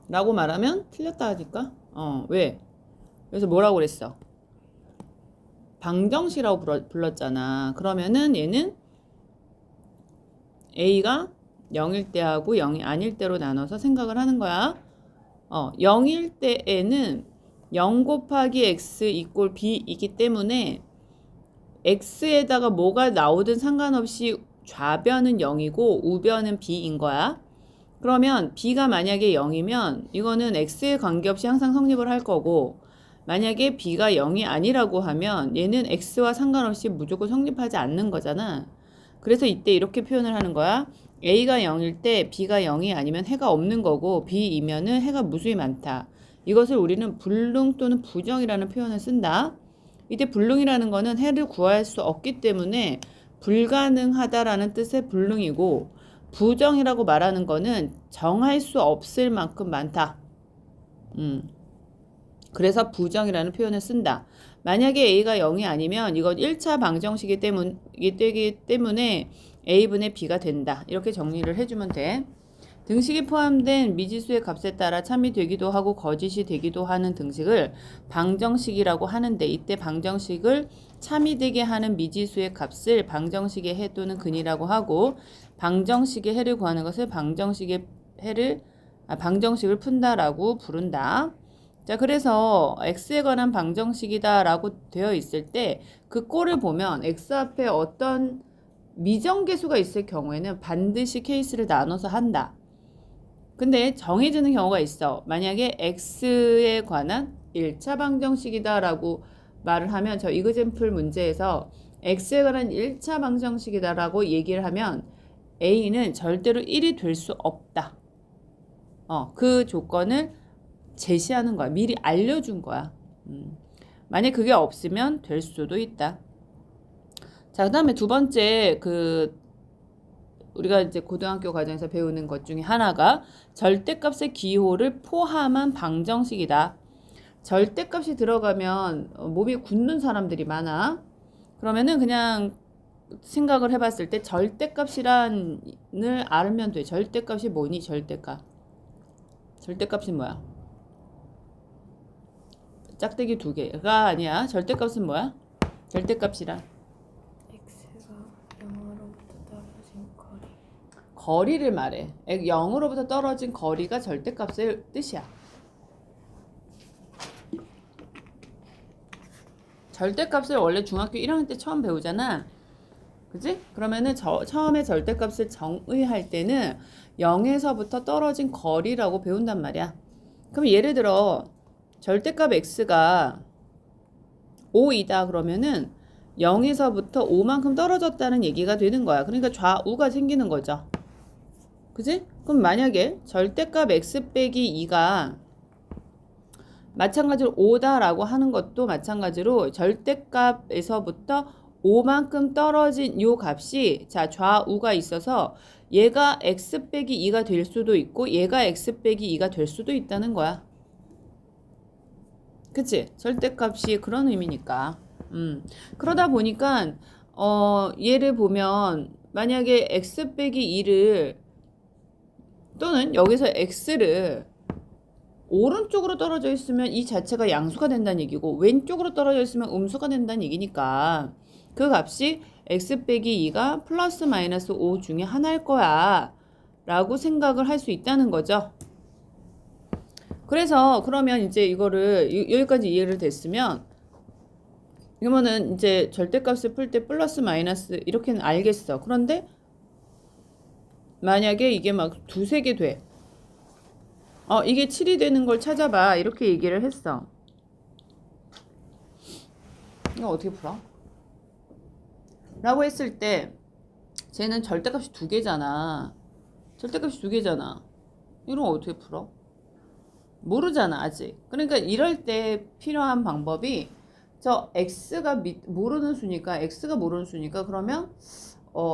라고 말하면 틀렸다 하니까 왜? 그래서 뭐라고 그랬어? 방정식이라고 불렀잖아. 그러면은 얘는 A가 0일 때하고 0이 아닐 때로 나눠서 생각을 하는 거야. 0일 때에는 0 곱하기 x 이꼴 b이기 때문에 x에다가 뭐가 나오든 상관없이 좌변은 0이고 우변은 b인 거야. 그러면 b가 만약에 0이면 이거는 x에 관계없이 항상 성립을 할 거고, 만약에 b가 0이 아니라고 하면 얘는 x와 상관없이 무조건 성립하지 않는 거잖아. 그래서 이때 이렇게 표현을 하는 거야. a가 0일 때 b가 0이 아니면 해가 없는 거고, b이면은 해가 무수히 많다. 이것을 우리는 불능 또는 부정이라는 표현을 쓴다. 이때 불능이라는 거는 해를 구할 수 없기 때문에 불가능하다라는 뜻의 불능이고, 부정이라고 말하는 거는 정할 수 없을 만큼 많다. 그래서 부정이라는 표현을 쓴다. 만약에 A가 0이 아니면 이건 1차 방정식이기 때문에 A분의 B가 된다. 이렇게 정리를 해주면 돼. 등식이 포함된 미지수의 값에 따라 참이 되기도 하고 거짓이 되기도 하는 등식을 방정식이라고 하는데, 이때 방정식을 참이 되게 하는 미지수의 값을 방정식의 해 또는 근이라고 하고, 방정식의 해를 구하는 것을 방정식을 푼다라고 부른다. 자, 그래서 x에 관한 방정식이다라고 되어 있을 때 그 꼴을 보면 x 앞에 어떤 미정계수가 있을 경우에는 반드시 케이스를 나눠서 한다. 근데 정해지는 경우가 있어. 만약에 x에 관한 1차 방정식이다라고 말을 하면, 저 이그젠플 문제에서 x에 관한 1차 방정식이다라고 얘기를 하면 a는 절대로 1이 될 수 없다. 그 조건을 제시하는 거야. 미리 알려준 거야. 만약 그게 없으면 될 수도 있다. 자, 그 다음에 두 번째, 우리가 이제 고등학교 과정에서 배우는 것 중에 하나가 절대값의 기호를 포함한 방정식이다. 절대값이 들어가면 몸이 굳는 사람들이 많아. 그러면은 그냥 생각을 해봤을 때 절대값이란을 알면 돼. 절대값이 뭐니? 절대값. 절대값이 뭐야? 짝대기 두 개가 아니야. 절대값은 뭐야? 절대값이란 x가 0으로부터 떨어진 거리. 거리를 말해. 0으로부터 떨어진 거리가 절대값의 뜻이야. 절대값을 원래 중학교 1학년 때 처음 배우잖아. 그지? 그러면은 처음에 절대값을 정의할 때는 0에서부터 떨어진 거리라고 배운단 말이야. 그럼 예를 들어 절대값 x가 5이다 그러면은 0에서부터 5만큼 떨어졌다는 얘기가 되는 거야. 그러니까 좌우가 생기는 거죠. 그지? 그럼 만약에 절대값 x 빼기 2가 마찬가지로 5다라고 하는 것도 마찬가지로 절대값에서부터 5만큼 떨어진 요 값이, 자, 좌우가 있어서 얘가 x 빼기 2가 될 수도 있고 얘가 x 빼기 2가 될 수도 있다는 거야. 그치? 절대값이 그런 의미니까. 그러다 보니까 얘를 보면 만약에 x 빼기 2를 또는 여기서 x를 오른쪽으로 떨어져 있으면 이 자체가 양수가 된다는 얘기고, 왼쪽으로 떨어져 있으면 음수가 된다는 얘기니까 그 값이 x 빼기 2가 플러스 마이너스 5 중에 하나일 거야 라고 생각을 할 수 있다는 거죠. 그래서 그러면 이제 이거를 여기까지 이해를 됐으면, 이거는 이제 절대값을 풀 때 플러스 마이너스 이렇게는 알겠어. 그런데 만약에 이게 막 두세 개 돼. 이게 7이 되는 걸 찾아봐. 이렇게 얘기를 했어. 이거 어떻게 풀어? 라고 했을 때 쟤는 절대값이 두 개잖아. 절대값이 두 개잖아. 이런 거 어떻게 풀어? 모르잖아 아직. 그러니까 이럴 때 필요한 방법이, 저 x가 모르는 수니까 그러면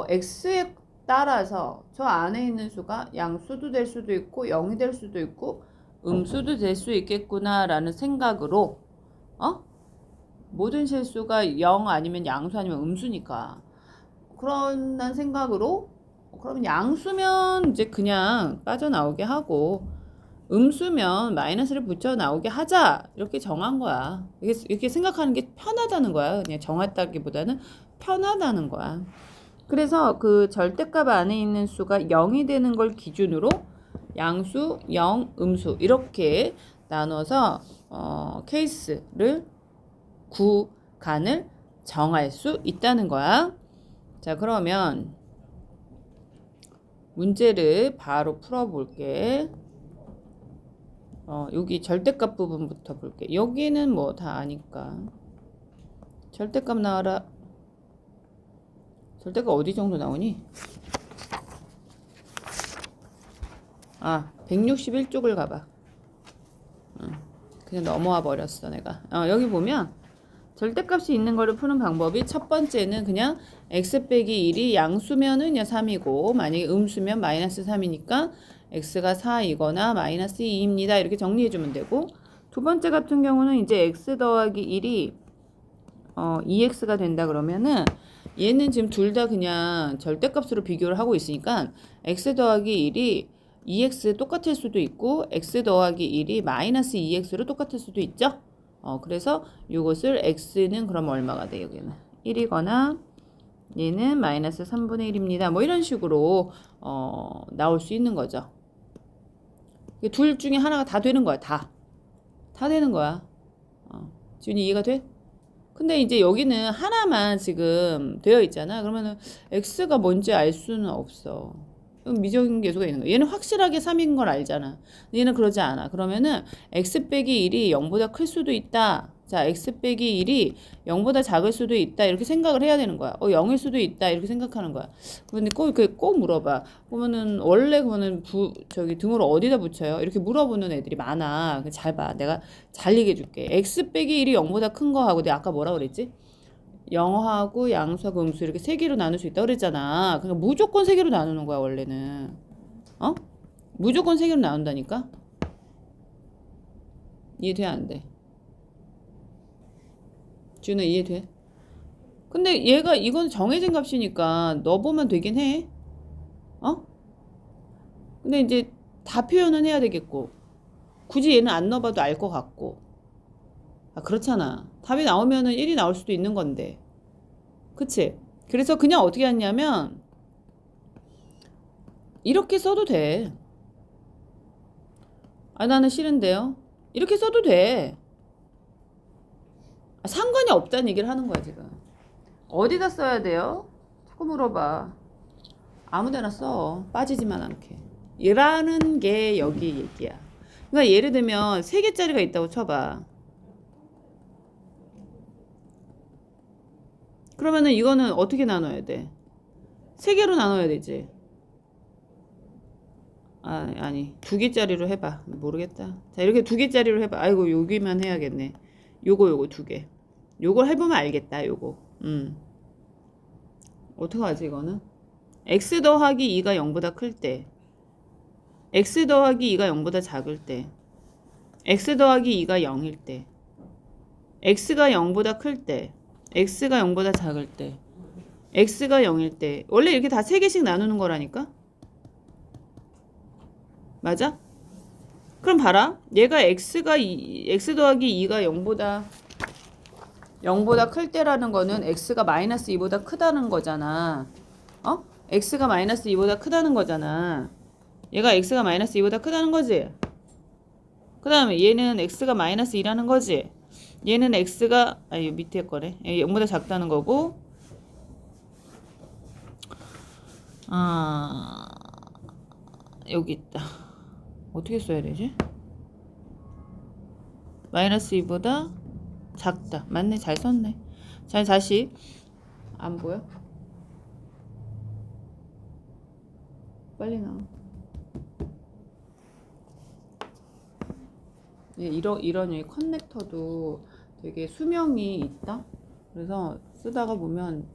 x에 따라서 저 안에 있는 수가 양수도 될 수도 있고 0이 될 수도 있고 음수도 될 수 있겠구나 라는 생각으로, 모든 실수가 0 아니면 양수 아니면 음수니까 그런 생각으로, 그러면 양수면 이제 그냥 빠져나오게 하고 음수면 마이너스를 붙여 나오게 하자 이렇게 정한 거야. 이렇게 생각하는 게 편하다는 거야. 그냥 정했다기보다는 편하다는 거야. 그래서 그 절대값 안에 있는 수가 0이 되는 걸 기준으로 양수, 0, 음수 이렇게 나눠서 케이스를 구간을 정할 수 있다는 거야. 자, 그러면 문제를 바로 풀어볼게. 여기 절대값 부분부터 볼게. 여기는 뭐 다 아니까. 절대값 나와라. 절대값 어디 정도 나오니? 161쪽을 가봐. 그냥 넘어와 버렸어, 내가. 여기 보면 절대값이 있는 거를 푸는 방법이 첫 번째는 그냥 x 빼기 1이 양수면은 3이고 만약에 음수면 마이너스 3이니까 x가 4이거나 마이너스 2입니다. 이렇게 정리해 주면 되고 두 번째 같은 경우는 이제 x 더하기 1이 2x가 된다 그러면은 얘는 지금 둘 다 그냥 절대값으로 비교를 하고 있으니까 x 더하기 1이 2x 똑같을 수도 있고 x 더하기 1이 마이너스 2x로 똑같을 수도 있죠. 그래서 이것을 x는 그럼 얼마가 돼 여기는 1이거나 얘는 마이너스 3분의 1입니다. 뭐 이런 식으로 나올 수 있는 거죠. 둘 중에 하나가 다 되는 거야. 다 되는 거야. 지훈이 이해가 돼? 근데 이제 여기는 하나만 지금 되어 있잖아. 그러면은 x가 뭔지 알 수는 없어. 미정계수가 있는 거야. 얘는 확실하게 3인 걸 알잖아. 얘는 그러지 않아. 그러면은 x 빼기 1이 0보다 클 수도 있다. 자, x 빼기 1이 0보다 작을 수도 있다. 이렇게 생각을 해야 되는 거야. 0일 수도 있다. 이렇게 생각하는 거야. 근데 꼭 물어봐. 보면은 원래 그러면은 저기 등으로 어디다 붙여요? 이렇게 물어보는 애들이 많아. 잘 봐. 내가 잘 얘기해 줄게. x 빼기 1이 0보다 큰 거 하고 내가 아까 뭐라 그랬지? 영어하고 양수하고 음수 이렇게 세 개로 나눌 수 있다 그랬잖아. 그러니까 무조건 세 개로 나누는 거야 원래는. 무조건 세 개로 나눈다니까. 이해돼 안 돼? 준아 이해돼? 근데 얘가 이건 정해진 값이니까 넣어보면 되긴 해. 근데 이제 다 표현은 해야 되겠고 굳이 얘는 안 넣어봐도 알 것 같고 그렇잖아. 답이 나오면은 1이 나올 수도 있는 건데 그치? 그래서 그냥 어떻게 했냐면 이렇게 써도 돼. 나는 싫은데요. 이렇게 써도 돼. 상관이 없다는 얘기를 하는 거야 지금. 어디다 써야 돼요? 자꾸 물어봐. 아무데나 써. 빠지지만 않게. 이라는 게 여기 얘기야. 그러니까 예를 들면 3개짜리가 있다고 쳐봐. 그러면은 이거는 어떻게 나눠야 돼? 3개로 나눠야 되지. 아니 2개짜리로 해봐. 모르겠다. 자 이렇게 2개짜리로 해봐. 아이고 여기만 해야겠네. 요거 2개. 요걸 해보면 알겠다. 요거. 어떡하지 이거는? x 더하기 2가 0보다 클 때, x 더하기 2가 0보다 작을 때, x 더하기 2가 0일 때, x가 0보다 클 때, x가 0보다 작을 때, x가 0일 때. 원래 이렇게 다 3개씩 나누는 거라니까? 맞아? 그럼 봐라. 얘가 x 더하기 2가 0보다 클 때라는 거는 x가 마이너스 2보다 크다는 거잖아. x가 마이너스 2보다 크다는 거잖아. 얘가 x가 마이너스 2보다 크다는 거지. 그 다음에 얘는 x가 마이너스 2라는 거지. 얘는 x가 밑에 거네. 0보다 작다는 거고. 여기 있다. 어떻게 써야 되지? 마이너스 2보다 작다. 맞네. 잘 썼네. 자, 다시. 안 보여? 빨리 나와. 이런 이 커넥터도 되게 수명이 있다. 그래서 쓰다가 보면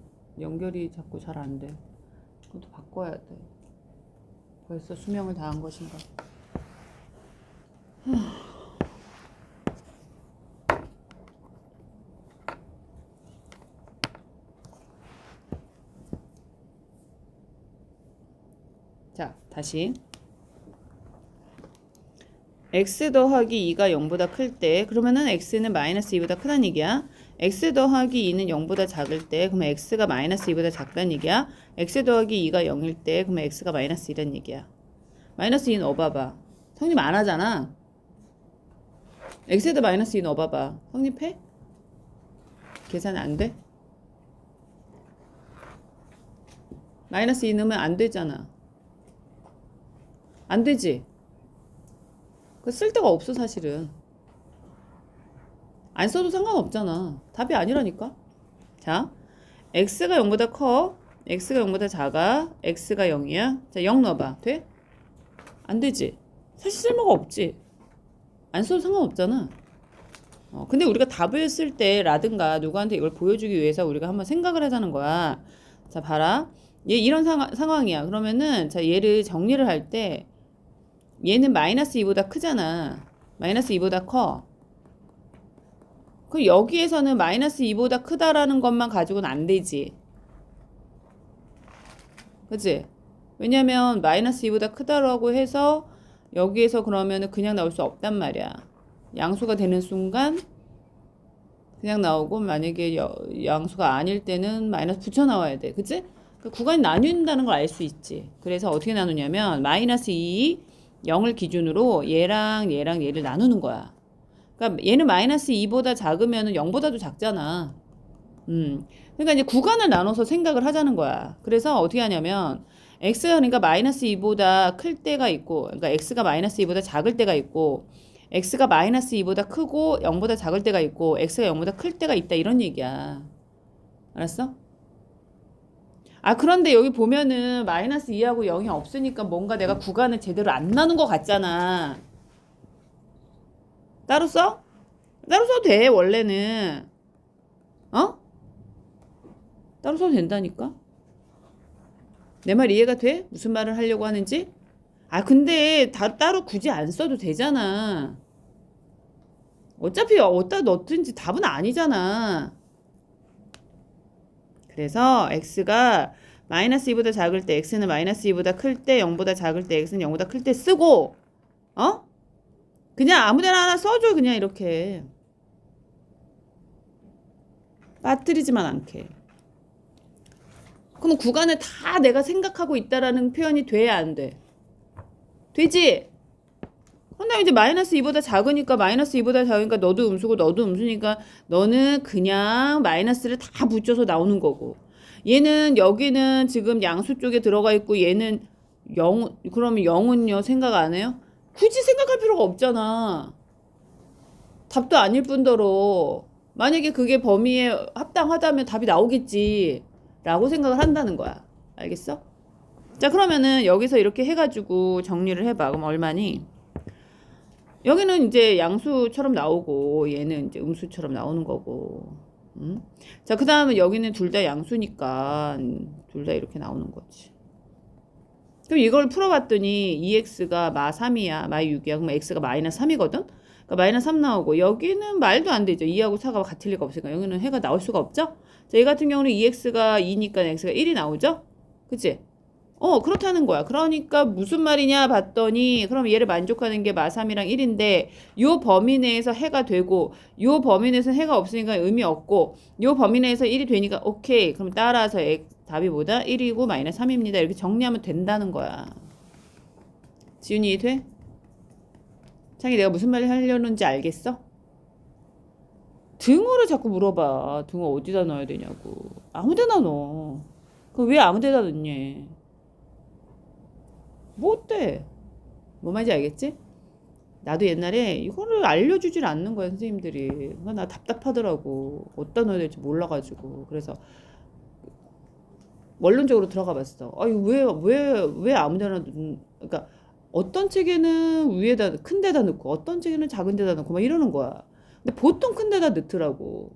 연결이 자꾸 잘 안 돼. 그것도 바꿔야 돼. 벌써 수명을 다한 것인가? 자, 다시. x 더하기 2가 0보다 클 때 그러면은 x는 마이너스 2보다 크다는 얘기야. x 더하기 2는 0보다 작을 때 그러면 x가 마이너스 2보다 작다는 얘기야. x 더하기 2가 0일 때 그러면 x가 마이너스 2라는 얘기야. 마이너스 2 넣어봐봐. 성립 안 하잖아. x에다 마이너스 2 넣어봐봐. 성립해? 계산 안 돼? 마이너스 2 넣으면 안 되잖아. 안 되지? 그 쓸 데가 없어 사실은. 안 써도 상관없잖아. 답이 아니라니까. 자, x가 0보다 커. x가 0보다 작아. x가 0이야. 자, 0 넣어봐. 돼? 안 되지. 사실 쓸모가 없지. 안 써도 상관없잖아. 근데 우리가 답을 쓸 때 라든가 누구한테 이걸 보여주기 위해서 우리가 한번 생각을 하자는 거야. 자, 봐라. 얘 이런 상황이야. 그러면은 자, 얘를 정리를 할 때 얘는 마이너스 2보다 크잖아. 마이너스 2보다 커. 그럼 여기에서는 마이너스 2보다 크다라는 것만 가지고는 안 되지. 그치? 왜냐면 마이너스 2보다 크다라고 해서 여기에서 그러면은 그냥 나올 수 없단 말이야. 양수가 되는 순간 그냥 나오고 만약에 양수가 아닐 때는 마이너스 붙여 나와야 돼. 그치? 그 구간이 나뉜다는 걸 알 수 있지. 그래서 어떻게 나누냐면 마이너스 2, 0을 기준으로 얘랑 얘를 나누는 거야. 그러니까 얘는 마이너스 2보다 작으면 0보다도 작잖아. 그러니까 이제 구간을 나눠서 생각을 하자는 거야. 그래서 어떻게 하냐면 x가 그러니까 마이너스 2보다 클 때가 있고, 그러니까 x가 마이너스 2보다 작을 때가 있고, x가 마이너스 2보다 크고 0보다 작을 때가 있고, x가 0보다 클 때가 있다 이런 얘기야. 알았어? 그런데 여기 보면은 마이너스 2하고 0이 없으니까 뭔가 내가 구간을 제대로 안 나눈 것 같잖아. 따로 써? 따로 써도 돼, 원래는. 따로 써도 된다니까? 내 말 이해가 돼? 무슨 말을 하려고 하는지? 근데 따로 굳이 안 써도 되잖아. 어차피 어디다 넣든지 답은 아니잖아. 그래서 x가 마이너스 2보다 작을 때 x는 마이너스 2보다 클 때 0보다 작을 때 x는 0보다 클 때 쓰고 그냥 아무데나 하나 써줘. 그냥 이렇게 빠뜨리지만 않게. 그럼 구간을 다 내가 생각하고 있다라는 표현이 돼야 안 돼? 되지? 그런데 이제 마이너스 2보다 작으니까 마이너스 2보다 작으니까 너도 음수고 너도 음수니까 너는 그냥 마이너스를 다 붙여서 나오는 거고, 얘는 여기는 지금 양수 쪽에 들어가 있고 얘는 0, 그러면 0은요 생각 안 해요? 굳이 생각할 필요가 없잖아. 답도 아닐 뿐더러 만약에 그게 범위에 합당하다면 답이 나오겠지 라고 생각을 한다는 거야. 알겠어? 자, 그러면은 여기서 이렇게 해가지고 정리를 해봐. 그럼 얼마니? 여기는 이제 양수처럼 나오고 얘는 이제 음수처럼 나오는 거고. 자, 그 다음에 여기는 둘 다 양수니까 둘 다 이렇게 나오는 거지. 그럼 이걸 풀어봤더니 2x가 마 3이야. 마 6이야. 그럼 x가 마이너스 3이거든? 그러니까 마이너스 3 나오고 여기는 말도 안 되죠. 2하고 4가 같을 리가 없으니까 여기는 해가 나올 수가 없죠? 자, 이 같은 경우는 2x가 2니까 x가 1이 나오죠? 그치? 그렇다는 거야. 그러니까 무슨 말이냐 봤더니 그럼 얘를 만족하는 게 마3이랑 1인데 요 범위 내에서 해가 되고 요 범위 내에서 해가 없으니까 의미 없고 요 범위 내에서 1이 되니까 오케이. 그럼 따라서 답이 뭐다? 1이고 마이너스 3입니다. 이렇게 정리하면 된다는 거야. 지훈이 이해 돼? 창이 내가 무슨 말을 하려는지 알겠어? 등호를 자꾸 물어봐. 등호 어디다 넣어야 되냐고. 아무데나 넣어. 그럼 왜 아무데나 넣니? 뭐 어때? 뭐 말인지 알겠지? 나도 옛날에 이거를 알려주질 않는 거야 선생님들이. 나 답답하더라고. 어디다 넣어야 될지 몰라가지고. 그래서 원론적으로 들어가 봤어. 왜 아무데나 그러니까 어떤 책에는 위에다 큰 데다 넣고 어떤 책에는 작은 데다 넣고 막 이러는 거야. 근데 보통 큰 데다 넣더라고.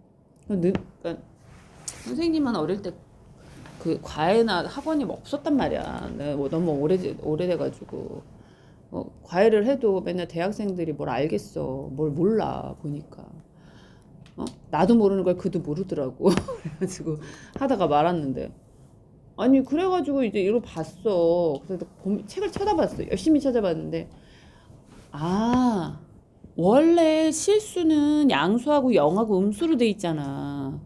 그러니까 선생님은 어릴 때 그 과외나 학원이 없었단 말이야. 내가 너무 오래돼가지고 과외를 해도 맨날 대학생들이 뭘 알겠어. 뭘 몰라 보니까. 나도 모르는 걸 그도 모르더라고. 그래가지고 하다가 말았는데. 아니 그래가지고 이제 이거 봤어. 그래서 책을 찾아봤어. 열심히 찾아봤는데 아, 원래 실수는 양수하고 영하고 음수로 돼 있잖아.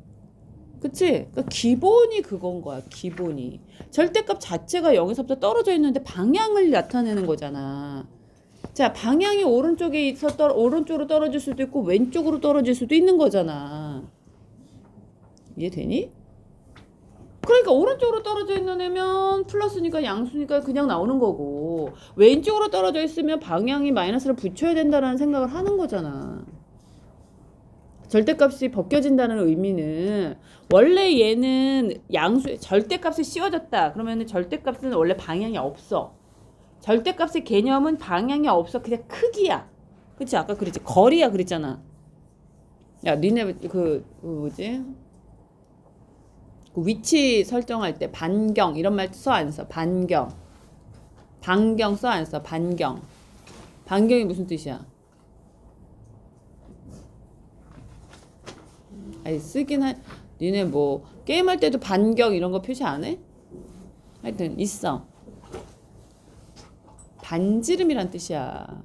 그치? 그러니까 기본이 그건 거야, 기본이. 절대값 자체가 0에서부터 떨어져 있는데 방향을 나타내는 거잖아. 자, 방향이 오른쪽에 오른쪽으로 떨어질 수도 있고 왼쪽으로 떨어질 수도 있는 거잖아. 이해되니? 그러니까 오른쪽으로 떨어져 있는 애면 플러스니까 양수니까 그냥 나오는 거고, 왼쪽으로 떨어져 있으면 방향이 마이너스를 붙여야 된다는 생각을 하는 거잖아. 절대값이 벗겨진다는 의미는 원래 얘는 양수 절대값이 씌워졌다. 그러면은 절대값은 원래 방향이 없어. 절대값의 개념은 방향이 없어. 그냥 크기야. 그치? 아까 그랬지. 거리야 그랬잖아. 야, 니네 그 뭐지? 그 위치 설정할 때 반경 이런 말 써 안 써? 반경. 반경 써 안 써? 반경. 반경이 무슨 뜻이야? 아니 쓰긴 니네 뭐 게임할 때도 반경 이런 거 표시 안 해? 하여튼 있어. 반지름이란 뜻이야.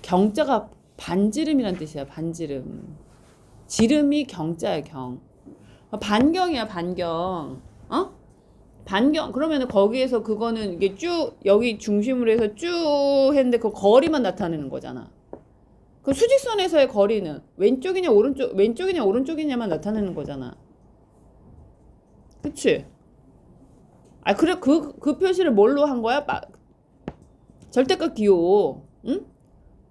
경자가 반지름이란 뜻이야. 반지름. 지름이 경자야, 경. 반경이야, 반경. 어? 반경. 그러면은 거기에서 그거는 이게 쭉 여기 중심으로 해서 쭉 했는데 그 거리만 나타내는 거잖아. 그 수직선에서의 거리는 왼쪽이냐 오른쪽이냐만 나타내는 거잖아. 그치? 아, 그래, 그 표시를 뭘로 한 거야? 절대값 기호. 응?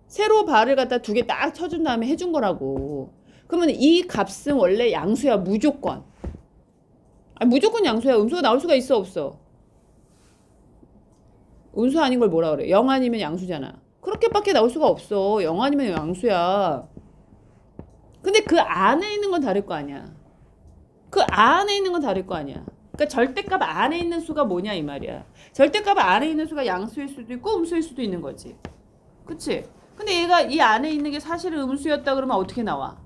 세로 발을 갖다 두 개 딱 쳐준 다음에 해준 거라고. 그러면 이 값은 원래 양수야, 무조건. 아, 무조건 양수야. 음수가 나올 수가 있어, 없어? 음수 아닌 걸 뭐라 그래? 0 아니면 양수잖아. 그렇게밖에 나올 수가 없어. 0 아니면 양수야. 근데 그 안에 있는 건 다를 거 아니야. 그 안에 있는 건 다를 거 아니야. 그러니까 절대값 안에 있는 수가 뭐냐 이 말이야. 절대값 안에 있는 수가 양수일 수도 있고 음수일 수도 있는 거지. 그치? 근데 얘가 이 안에 있는 게 사실은 음수였다 그러면 어떻게 나와?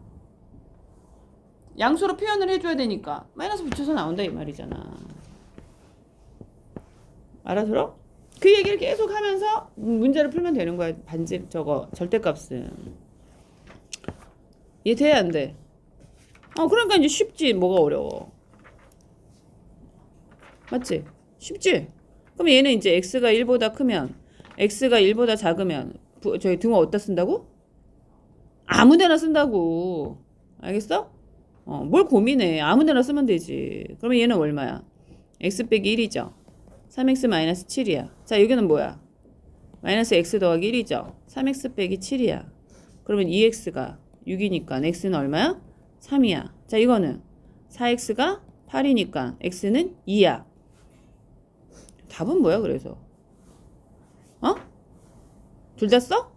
양수로 표현을 해줘야 되니까 마이너스 붙여서 나온다 이 말이잖아. 알아들어? 그 얘기를 계속 하면서 문제를 풀면 되는 거야. 저거 절대값은. 이해돼야 안 돼? 그러니까 이제 쉽지. 뭐가 어려워? 맞지? 쉽지? 그럼 얘는 이제 x가 1보다 크면, x가 1보다 작으면 저희 등호 어디다 쓴다고? 아무 데나 쓴다고. 알겠어? 뭘 고민해. 아무 데나 쓰면 되지. 그러면 얘는 얼마야? x 빼기 1이죠. 3x 마이너스 7이야. 자, 여기는 뭐야? 마이너스 x 더하기 1이죠. 3x 빼기 7이야. 그러면 2x가 6이니까 x는 얼마야? 3이야. 자, 이거는 4x가 8이니까 x는 2야. 답은 뭐야, 그래서? 둘 다 써?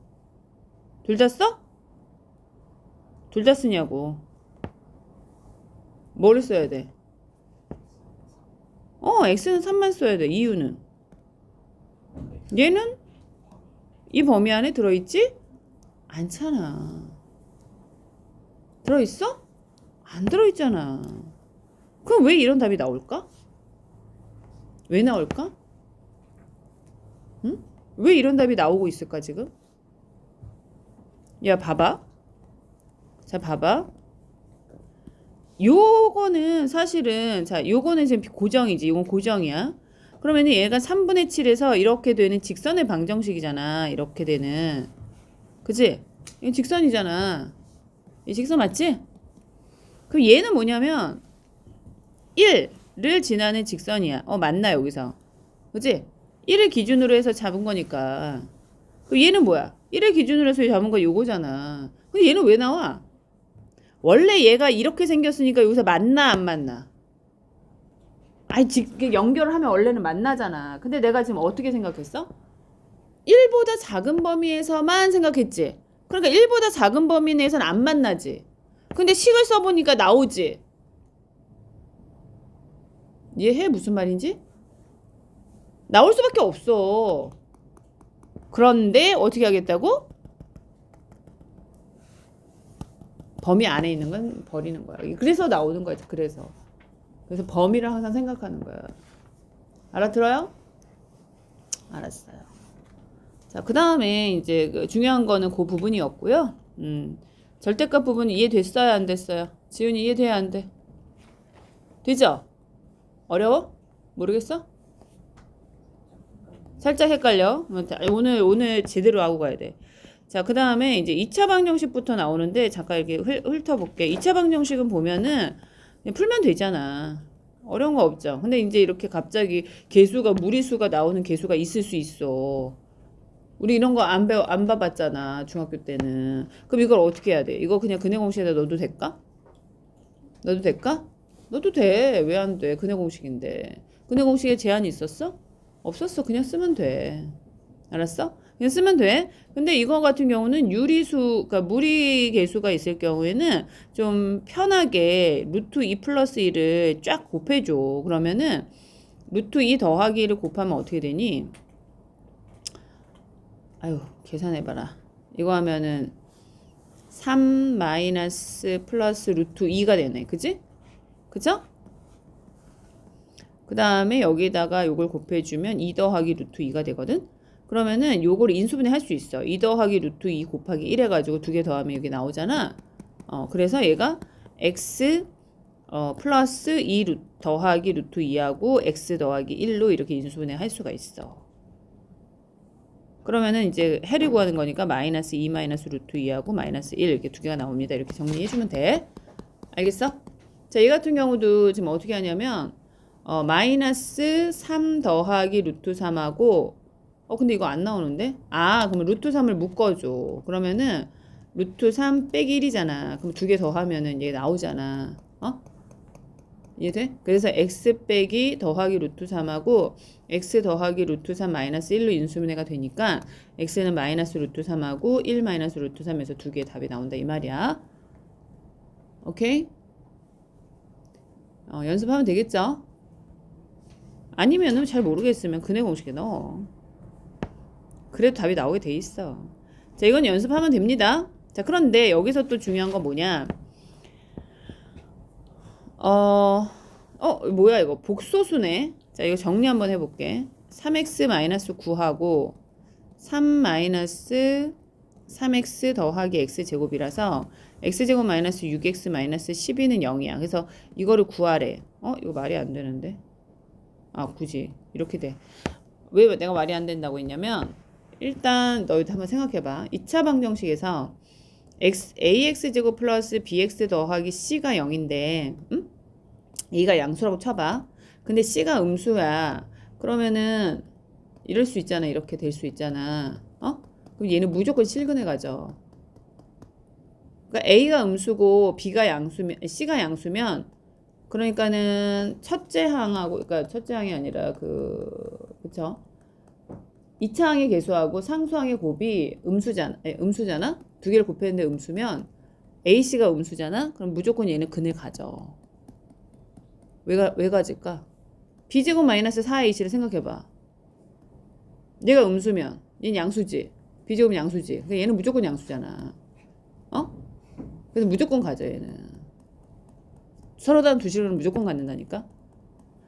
둘 다 써? 둘 다 쓰냐고. 뭐를 써야 돼? x는 3만 써야 돼. 이유는? 얘는 이 범위 안에 들어있지? 않잖아. 들어있어? 안 들어있잖아. 그럼 왜 이런 답이 나올까? 왜 나올까? 응? 왜 이런 답이 나오고 있을까 지금? 야, 봐봐. 자, 봐봐. 요거는 사실은, 자, 요거는 지금 고정이지. 이건 고정이야. 그러면 얘가 3분의 7에서 이렇게 되는 직선의 방정식이잖아. 이렇게 되는. 그치? 이건 직선이잖아. 이 직선 맞지? 그럼 얘는 뭐냐면 1을 지나는 직선이야. 맞나 여기서. 그치? 1을 기준으로 해서 잡은 거니까. 그럼 얘는 뭐야? 1을 기준으로 해서 잡은 거 요거잖아. 근데 얘는 왜 나와? 원래 얘가 이렇게 생겼으니까 여기서 만나 안 만나? 아니 연결을 하면 원래는 만나잖아. 근데 내가 지금 어떻게 생각했어? 1보다 작은 범위에서만 생각했지. 그러니까 1보다 작은 범위 내에서는 안 만나지. 근데 식을 써보니까 나오지. 이해해? 무슨 말인지? 나올 수밖에 없어. 그런데 어떻게 하겠다고? 범위 안에 있는 건 버리는 거야. 그래서 나오는 거야. 그래서 범위를 항상 생각하는 거야. 알아들어요? 알았어요. 자, 그 다음에 이제 그 중요한 거는 그 부분이었고요. 절대값 부분 이해됐어요? 안 됐어요? 지훈이 이해돼야 안 돼? 되죠? 어려워? 모르겠어? 살짝 헷갈려. 오늘 제대로 하고 가야 돼. 자, 그 다음에 이제 2차 방정식부터 나오는데 잠깐 이렇게 훑어볼게. 2차 방정식은 보면은 그냥 풀면 되잖아. 어려운 거 없죠. 근데 이제 이렇게 갑자기 계수가 무리수가 나오는 계수가 있을 수 있어. 우리 이런 거 안 봐봤잖아. 중학교 때는. 그럼 이걸 어떻게 해야 돼? 이거 그냥 근해 공식에다 넣어도 될까? 넣어도 될까? 넣어도 돼. 왜 안 돼? 근해 공식인데. 근해 공식에 제한이 있었어? 없었어. 그냥 쓰면 돼. 알았어? 그냥 쓰면 돼. 근데 이거 같은 경우는 유리수, 그러니까 무리 계수가 있을 경우에는 좀 편하게 루트 2 플러스 1을 쫙 곱해줘. 그러면은 루트 2 더하기 1을 곱하면 어떻게 되니? 아유, 계산해봐라. 이거 하면은 3 마이너스 플러스 루트 2가 되네. 그지? 그죠? 그 다음에 여기다가 요걸 곱해주면 2 더하기 루트 2가 되거든? 그러면은 요걸 인수분해 할 수 있어. 2 더하기 루트 2 곱하기 1 해가지고 두 개 더하면 여기 나오잖아. 그래서 얘가 x 플러스 2 더하기 루트 2하고 x 더하기 1로 이렇게 인수분해 할 수가 있어. 그러면은 이제 해를 구하는 거니까 마이너스 2 마이너스 루트 2하고 마이너스 1 이렇게 두 개가 나옵니다. 이렇게 정리해주면 돼. 알겠어? 자, 얘 같은 경우도 지금 어떻게 하냐면 마이너스 3 더하기 루트 3하고 근데 이거 안 나오는데? 그러면 루트 3을 묶어줘. 그러면은 루트 3 빼기 1이잖아. 그럼 두 개 더하면은 얘 나오잖아. 이해돼? 그래서 x 빼기 더하기 루트 3하고 x 더하기 루트 3 마이너스 1로 인수분해가 되니까 x는 마이너스 루트 3하고 1 마이너스 루트 3에서 두 개의 답이 나온다 이 말이야. 오케이? 연습하면 되겠죠? 아니면은 잘 모르겠으면 근해 공식에 넣어. 그래도 답이 나오게 돼 있어. 자, 이건 연습하면 됩니다. 자, 그런데 여기서 또 중요한 건 뭐냐? 뭐야 이거 복소수네. 자, 이거 정리 한번 해볼게. 3x-9하고 3-3x 더하기 x제곱이라서 x제곱 마이너스 6x 마이너스 12는 0이야. 그래서 이거를 구하래. 이거 말이 안 되는데. 굳이 이렇게 돼. 왜 내가 말이 안 된다고 했냐면 일단 너희도 한번 생각해봐. 2차 방정식에서 ax제곱 플러스 bx 더하기 c가 0인데 얘가 양수라고 쳐봐. 근데 c가 음수야. 그러면은 이럴 수 있잖아. 이렇게 될 수 있잖아. 그럼 얘는 무조건 실근해 가죠. 그러니까 a가 음수고 b가 양수면 c가 양수면 그러니까는 첫째 항하고 그러니까 첫째 항이 아니라 그쵸? 2차 항의 계수하고 상수 항의 곱이 음수잖아? 두 개를 곱했는데 음수면 AC가 음수잖아? 그럼 무조건 얘는 근을 가져. 왜 가질까? B제곱 마이너스 4AC를 생각해봐. 얘가 음수면 얘는 양수지. B제곱은 양수지. 그러니까 얘는 무조건 양수잖아. 그래서 무조건 가져 얘는. 서로 다른 두 식을 무조건 갖는다니까?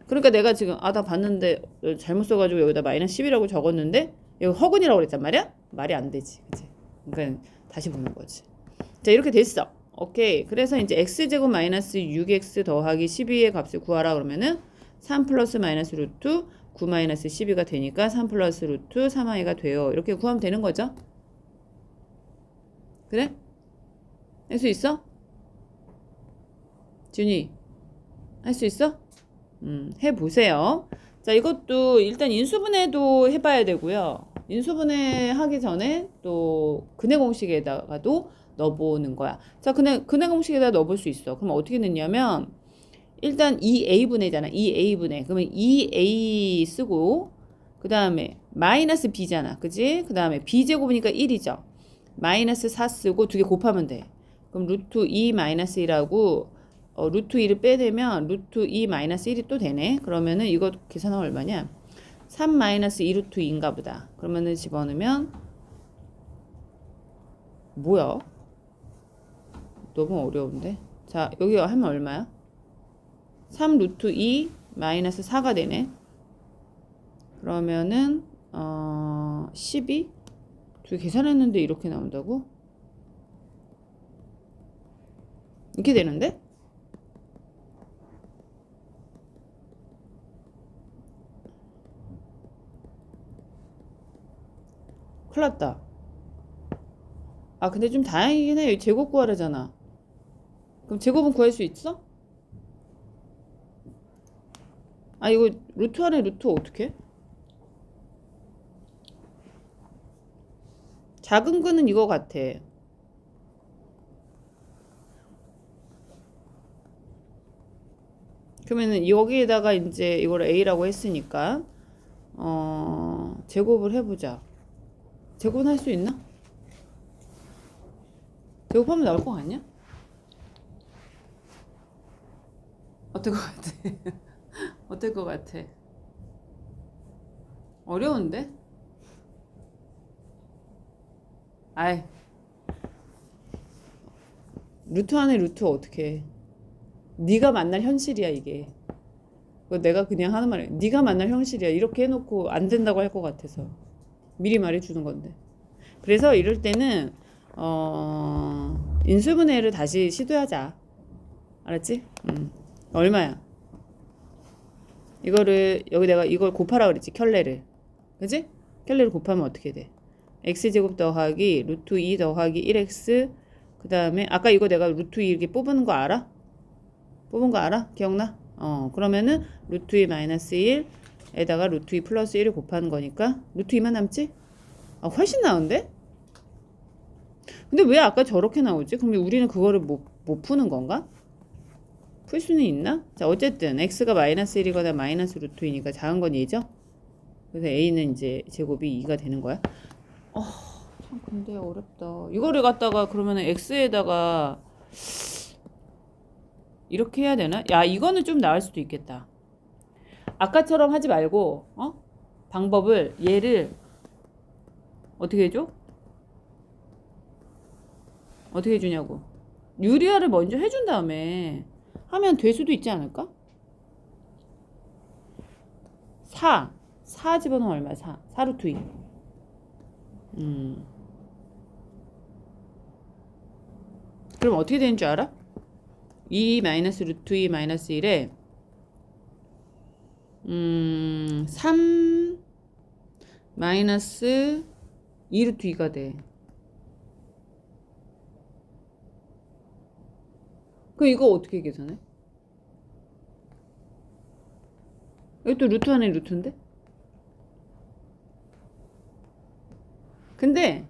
그러니까 내가 지금 나 봤는데 잘못 써가지고 여기다 마이너스 10이라고 적었는데 이거 허근이라고 그랬단 말이야? 말이 안 되지. 그치? 그러니까 다시 보는 거지. 자, 이렇게 됐어. 오케이. 그래서 이제 x제곱 마이너스 6x 더하기 12의 값을 구하라 그러면은 3 플러스 마이너스 루트 9 마이너스 12가 되니까 3 플러스 루트 3i가 돼요. 이렇게 구하면 되는 거죠. 그래? 할 수 있어? 준이 할 수 있어? 해보세요. 자, 이것도 일단 인수분해도 해봐야 되고요. 인수분해 하기 전에 또 근해 공식에다가도 넣어보는 거야. 자, 근해 공식에다 넣어볼 수 있어. 그럼 어떻게 넣냐면 일단 2a분해잖아. 2a분해. 그러면 2a 쓰고 그 다음에 마이너스 b잖아. 그지? 그 다음에 b제곱이니까 1이죠. 마이너스 4 쓰고 두 개 곱하면 돼. 그럼 루트 2 마이너스 1하고 루트 2를 빼내면 루트 2 마이너스 1이 또 되네. 그러면은 이거 계산하면 얼마냐? 3 마이너스 2 루트 2인가 보다. 그러면은 집어넣으면 뭐야? 너무 어려운데? 자, 여기 하면 얼마야? 3 루트 2 마이너스 4가 되네. 그러면은 12 두 개 계산했는데 이렇게 나온다고? 이렇게 되는데? 큰일 났다. 아 근데 좀 다행이긴 해. 제곱 구하라잖아. 그럼 제곱은 구할 수 있어? 아 이거 루트 안에 루트 어떻게? 작은 거는 이거 같아. 그러면은 여기에다가 이제 이걸 A라고 했으니까 제곱을 해보자. 제곱은 할 수 있나? 제곱하면 나올 거 같냐? 어떨 것 같아? 어떨 것 같아? 어려운데? 아이 루트 안에 루트 어떻게 해? 네가 만날 현실이야 이게. 그거 내가 그냥 하는 말이야. 네가 만날 현실이야. 이렇게 해놓고 안 된다고 할 것 같아서 미리 말해주는 건데. 그래서 이럴 때는 인수분해를 다시 시도하자. 알았지? 얼마야? 이거를 여기 내가 이걸 곱하라 그랬지. 켤레를. 그지? 켤레를 곱하면 어떻게 돼? x제곱 더하기 루트 2 더하기 1x 그 다음에 아까 이거 내가 루트 2 이렇게 뽑은 거 알아? 뽑은 거 알아? 기억나? 그러면은 루트 2 마이너스 1에다가 루트 2 플러스 1을 곱하는 거니까 루트 2만 남지? 훨씬 나은데? 근데 왜 아까 저렇게 나오지? 그럼 우리는 그거를 못 푸는 건가? 풀 수는 있나? 자 어쨌든 x가 마이너스 1이거나 마이너스 루트 2니까 작은 건 얘죠? 그래서 a는 이제 제곱이 2가 되는 거야. 참 근데 어렵다. 이거를 갖다가 그러면은 x에다가 이렇게 해야 되나? 야 이거는 좀 나을 수도 있겠다. 아까처럼 하지 말고 방법을 얘를 어떻게 해줘? 어떻게 해주냐고. 유리화를 먼저 해준 다음에 하면 될 수도 있지 않을까? 4 집어넣으면 얼마야? 4 루트 2. 그럼 어떻게 되는 줄 알아? 2 마이너스 루트 2 마이너스 1에 3 마이너스 2 루트 2가 돼. 그럼 이거 어떻게 계산해? 여기 또 루트 안에 루트인데? 근데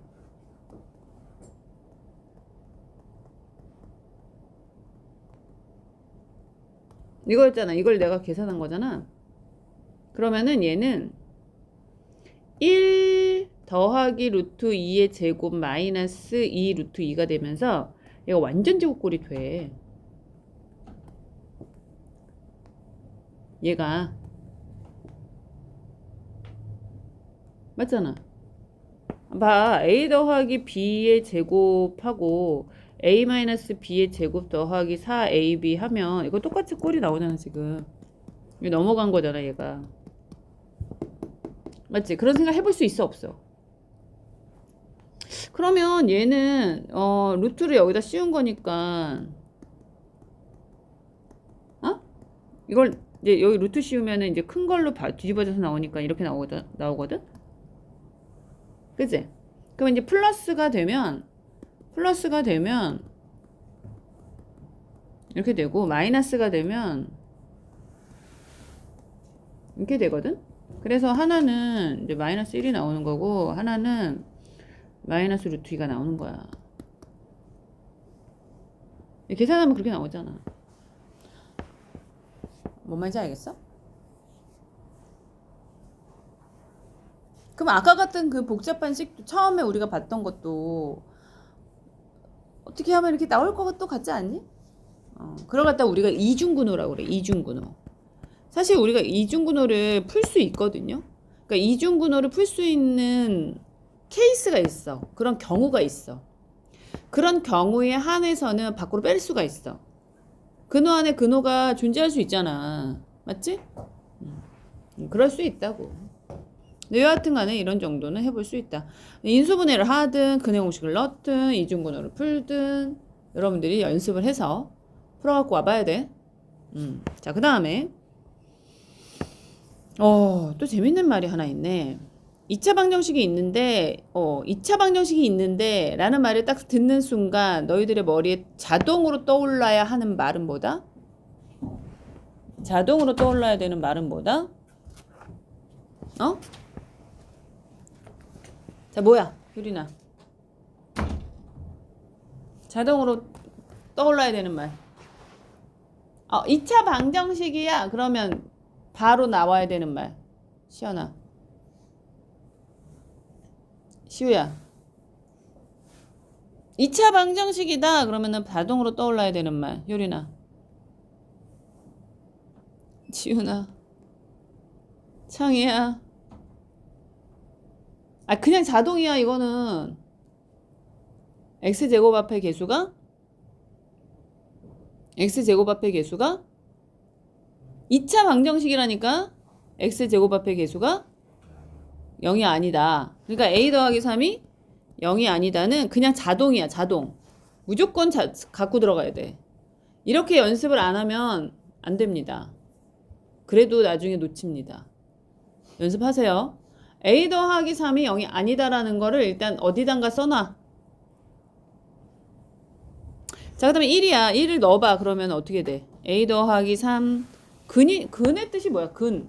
이거였잖아. 이걸 내가 계산한 거잖아. 그러면은 얘는 1 더하기 루트 2의 제곱 마이너스 2 루트 2가 되면서 얘가 완전 제곱꼴이 돼. 얘가 맞잖아. 봐. a 더하기 b의 제곱하고 a 마이너스 b의 제곱 더하기 4ab 하면 이거 똑같이 꼴이 나오잖아 지금. 이거 넘어간 거잖아 얘가. 맞지? 그런 생각 해볼 수 있어 없어? 그러면 얘는 루트를 여기다 씌운 거니까 이걸 이제 여기 루트 씌우면은 이제 큰 걸로 뒤집어져서 나오니까 이렇게 나오거든? 그치? 그럼 이제 플러스가 되면 이렇게 되고 마이너스가 되면 이렇게 되거든? 그래서 하나는 이제 마이너스 1이 나오는 거고 하나는 마이너스 루트 2가 나오는 거야. 계산하면 그렇게 나오잖아. 뭔 말인지 알겠어? 그럼 아까 같은 그 복잡한 식 처음에 우리가 봤던 것도 어떻게 하면 이렇게 나올 것도 같지 않니? 그걸 갖다 우리가 이중근호라고 그래. 이중근호. 사실 우리가 이중근호를 풀 수 있거든요. 그러니까 이중근호를 풀 수 있는 케이스가 있어. 그런 경우가 있어. 그런 경우에 한해서는 밖으로 뺄 수가 있어. 근호 안에 근호가 존재할 수 있잖아. 맞지? 그럴 수 있다고. 근데 여하튼 간에 이런 정도는 해볼 수 있다. 인수분해를 하든 근해 공식을 넣든 이중분해를 풀든 여러분들이 연습을 해서 풀어갖고 와봐야 돼. 자, 그 다음에 또 재밌는 말이 하나 있네. 2차 방정식이 있는데 2차 방정식이 있는데 라는 말을 딱 듣는 순간 너희들의 머리에 자동으로 떠올라야 하는 말은 뭐다? 자동으로 떠올라야 되는 말은 뭐다? 자, 뭐야, 유리나? 자동으로 떠올라야 되는 말. 2차 방정식이야. 그러면 바로 나와야 되는 말. 시연아. 시우야. 2차 방정식이다. 그러면은 자동으로 떠올라야 되는 말. 유리나. 지훈아. 창희야. 그냥 자동이야. 이거는 x제곱 앞에 개수가 2차 방정식이라니까 x제곱 앞에 개수가 0이 아니다. 그러니까 a 더하기 3이 0이 아니다는 그냥 자동이야. 자동. 무조건 갖고 들어가야 돼. 이렇게 연습을 안 하면 안 됩니다. 그래도 나중에 놓칩니다. 연습하세요. a 더하기 3이 0이 아니다라는 거를 일단 어디단가 써놔. 자, 그 다음에 1이야. 1을 넣어봐. 그러면 어떻게 돼? a 더하기 3 근의 뜻이 뭐야? 근.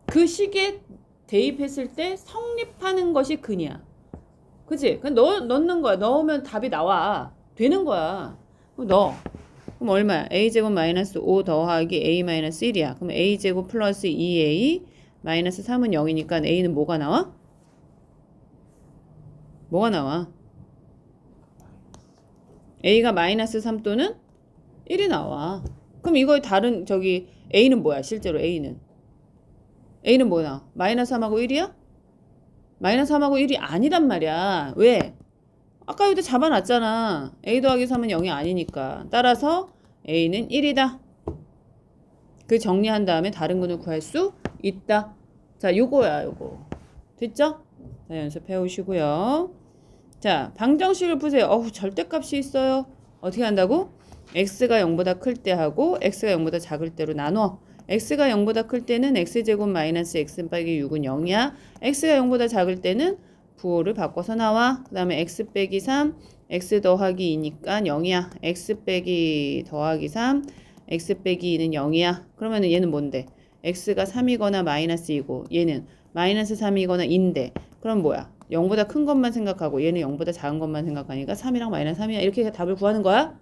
그 식에 대입했을 때 성립하는 것이 근이야. 그치? 그냥 넣는 거야. 넣으면 답이 나와. 되는 거야. 그럼 넣어. 그럼 얼마야? a제곱 마이너스 5 더하기 a 마이너스 1이야. 그럼 a제곱 플러스 2a 마이너스 3은 0이니까 a는 뭐가 나와? 뭐가 나와? a가 마이너스 3 또는 1이 나와. 그럼 이거의 다른 a는 뭐야? 실제로 a는 뭐야? 마이너스 3하고 1이야? 마이너스 3하고 1이 아니란 말이야. 왜? 아까 여기다 잡아놨잖아. a 더하기 3은 0이 아니니까. 따라서 a는 1이다. 그 정리한 다음에 다른 근을 구할 수 있다. 자, 요거야, 요거. 됐죠? 자, 연습해 오시고요. 자, 방정식을 푸세요. 절대값이 있어요. 어떻게 한다고? x가 0보다 클 때 하고 x가 0보다 작을 때로 나눠. x가 0보다 클 때는 x제곱 마이너스 x 빼기 6은 0이야. x가 0보다 작을 때는 부호를 바꿔서 나와. 그 다음에 x 빼기 3, x 더하기 2니까 0이야. x 빼기 더하기 3, x 빼기 2는 0이야. 그러면 얘는 뭔데? x가 3이거나 마이너스 2고 얘는 마이너스 3이거나 2인데 그럼 뭐야? 0보다 큰 것만 생각하고 얘는 0보다 작은 것만 생각하니까 3이랑 마이너스 3이야. 이렇게 답을 구하는 거야?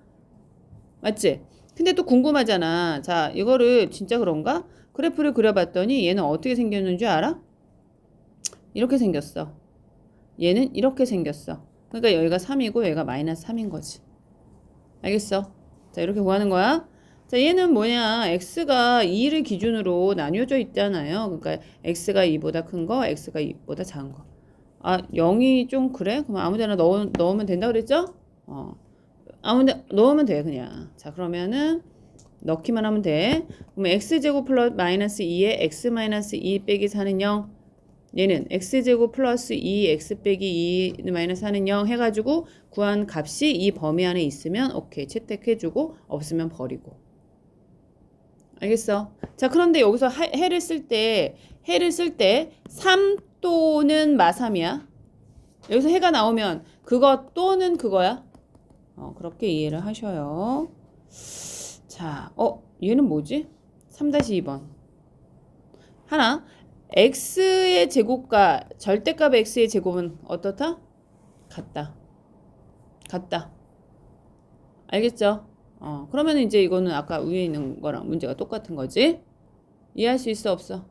맞지? 근데 또 궁금하잖아. 자, 이거를 진짜 그런가? 그래프를 그려봤더니 얘는 어떻게 생겼는 줄 알아? 이렇게 생겼어. 얘는 이렇게 생겼어. 그러니까 여기가 3이고 여기가 마이너스 3인 거지. 알겠어? 자, 이렇게 구하는 거야. 자, 얘는 뭐냐? x가 2를 기준으로 나뉘어져 있잖아요. 그러니까 x가 2보다 큰 거, x가 2보다 작은 거. 0이 좀 그래? 그럼 아무데나 넣으면 된다 그랬죠? 아무데 넣으면 돼 그냥. 자, 그러면은 넣기만 하면 돼. 그럼 x제곱 플러스 마이너스 2에 x 마이너스 2 빼기 4는 0. 얘는 x제곱 플러스 2x 빼기 2 마이너스 4는 0 해가지고 구한 값이 이 범위 안에 있으면 오케이 채택해주고 없으면 버리고. 알겠어? 자, 그런데 여기서 해를 쓸 때 3 또는 마3이야. 여기서 해가 나오면 그거 또는 그거야. 그렇게 이해를 하셔요. 자, 얘는 뭐지? 3-2번. 하나, x의 제곱과 절대값 x의 제곱은 어떻다? 같다. 알겠죠? 그러면 이제 이거는 아까 위에 있는 거랑 문제가 똑같은 거지? 이해할 수 있어, 없어?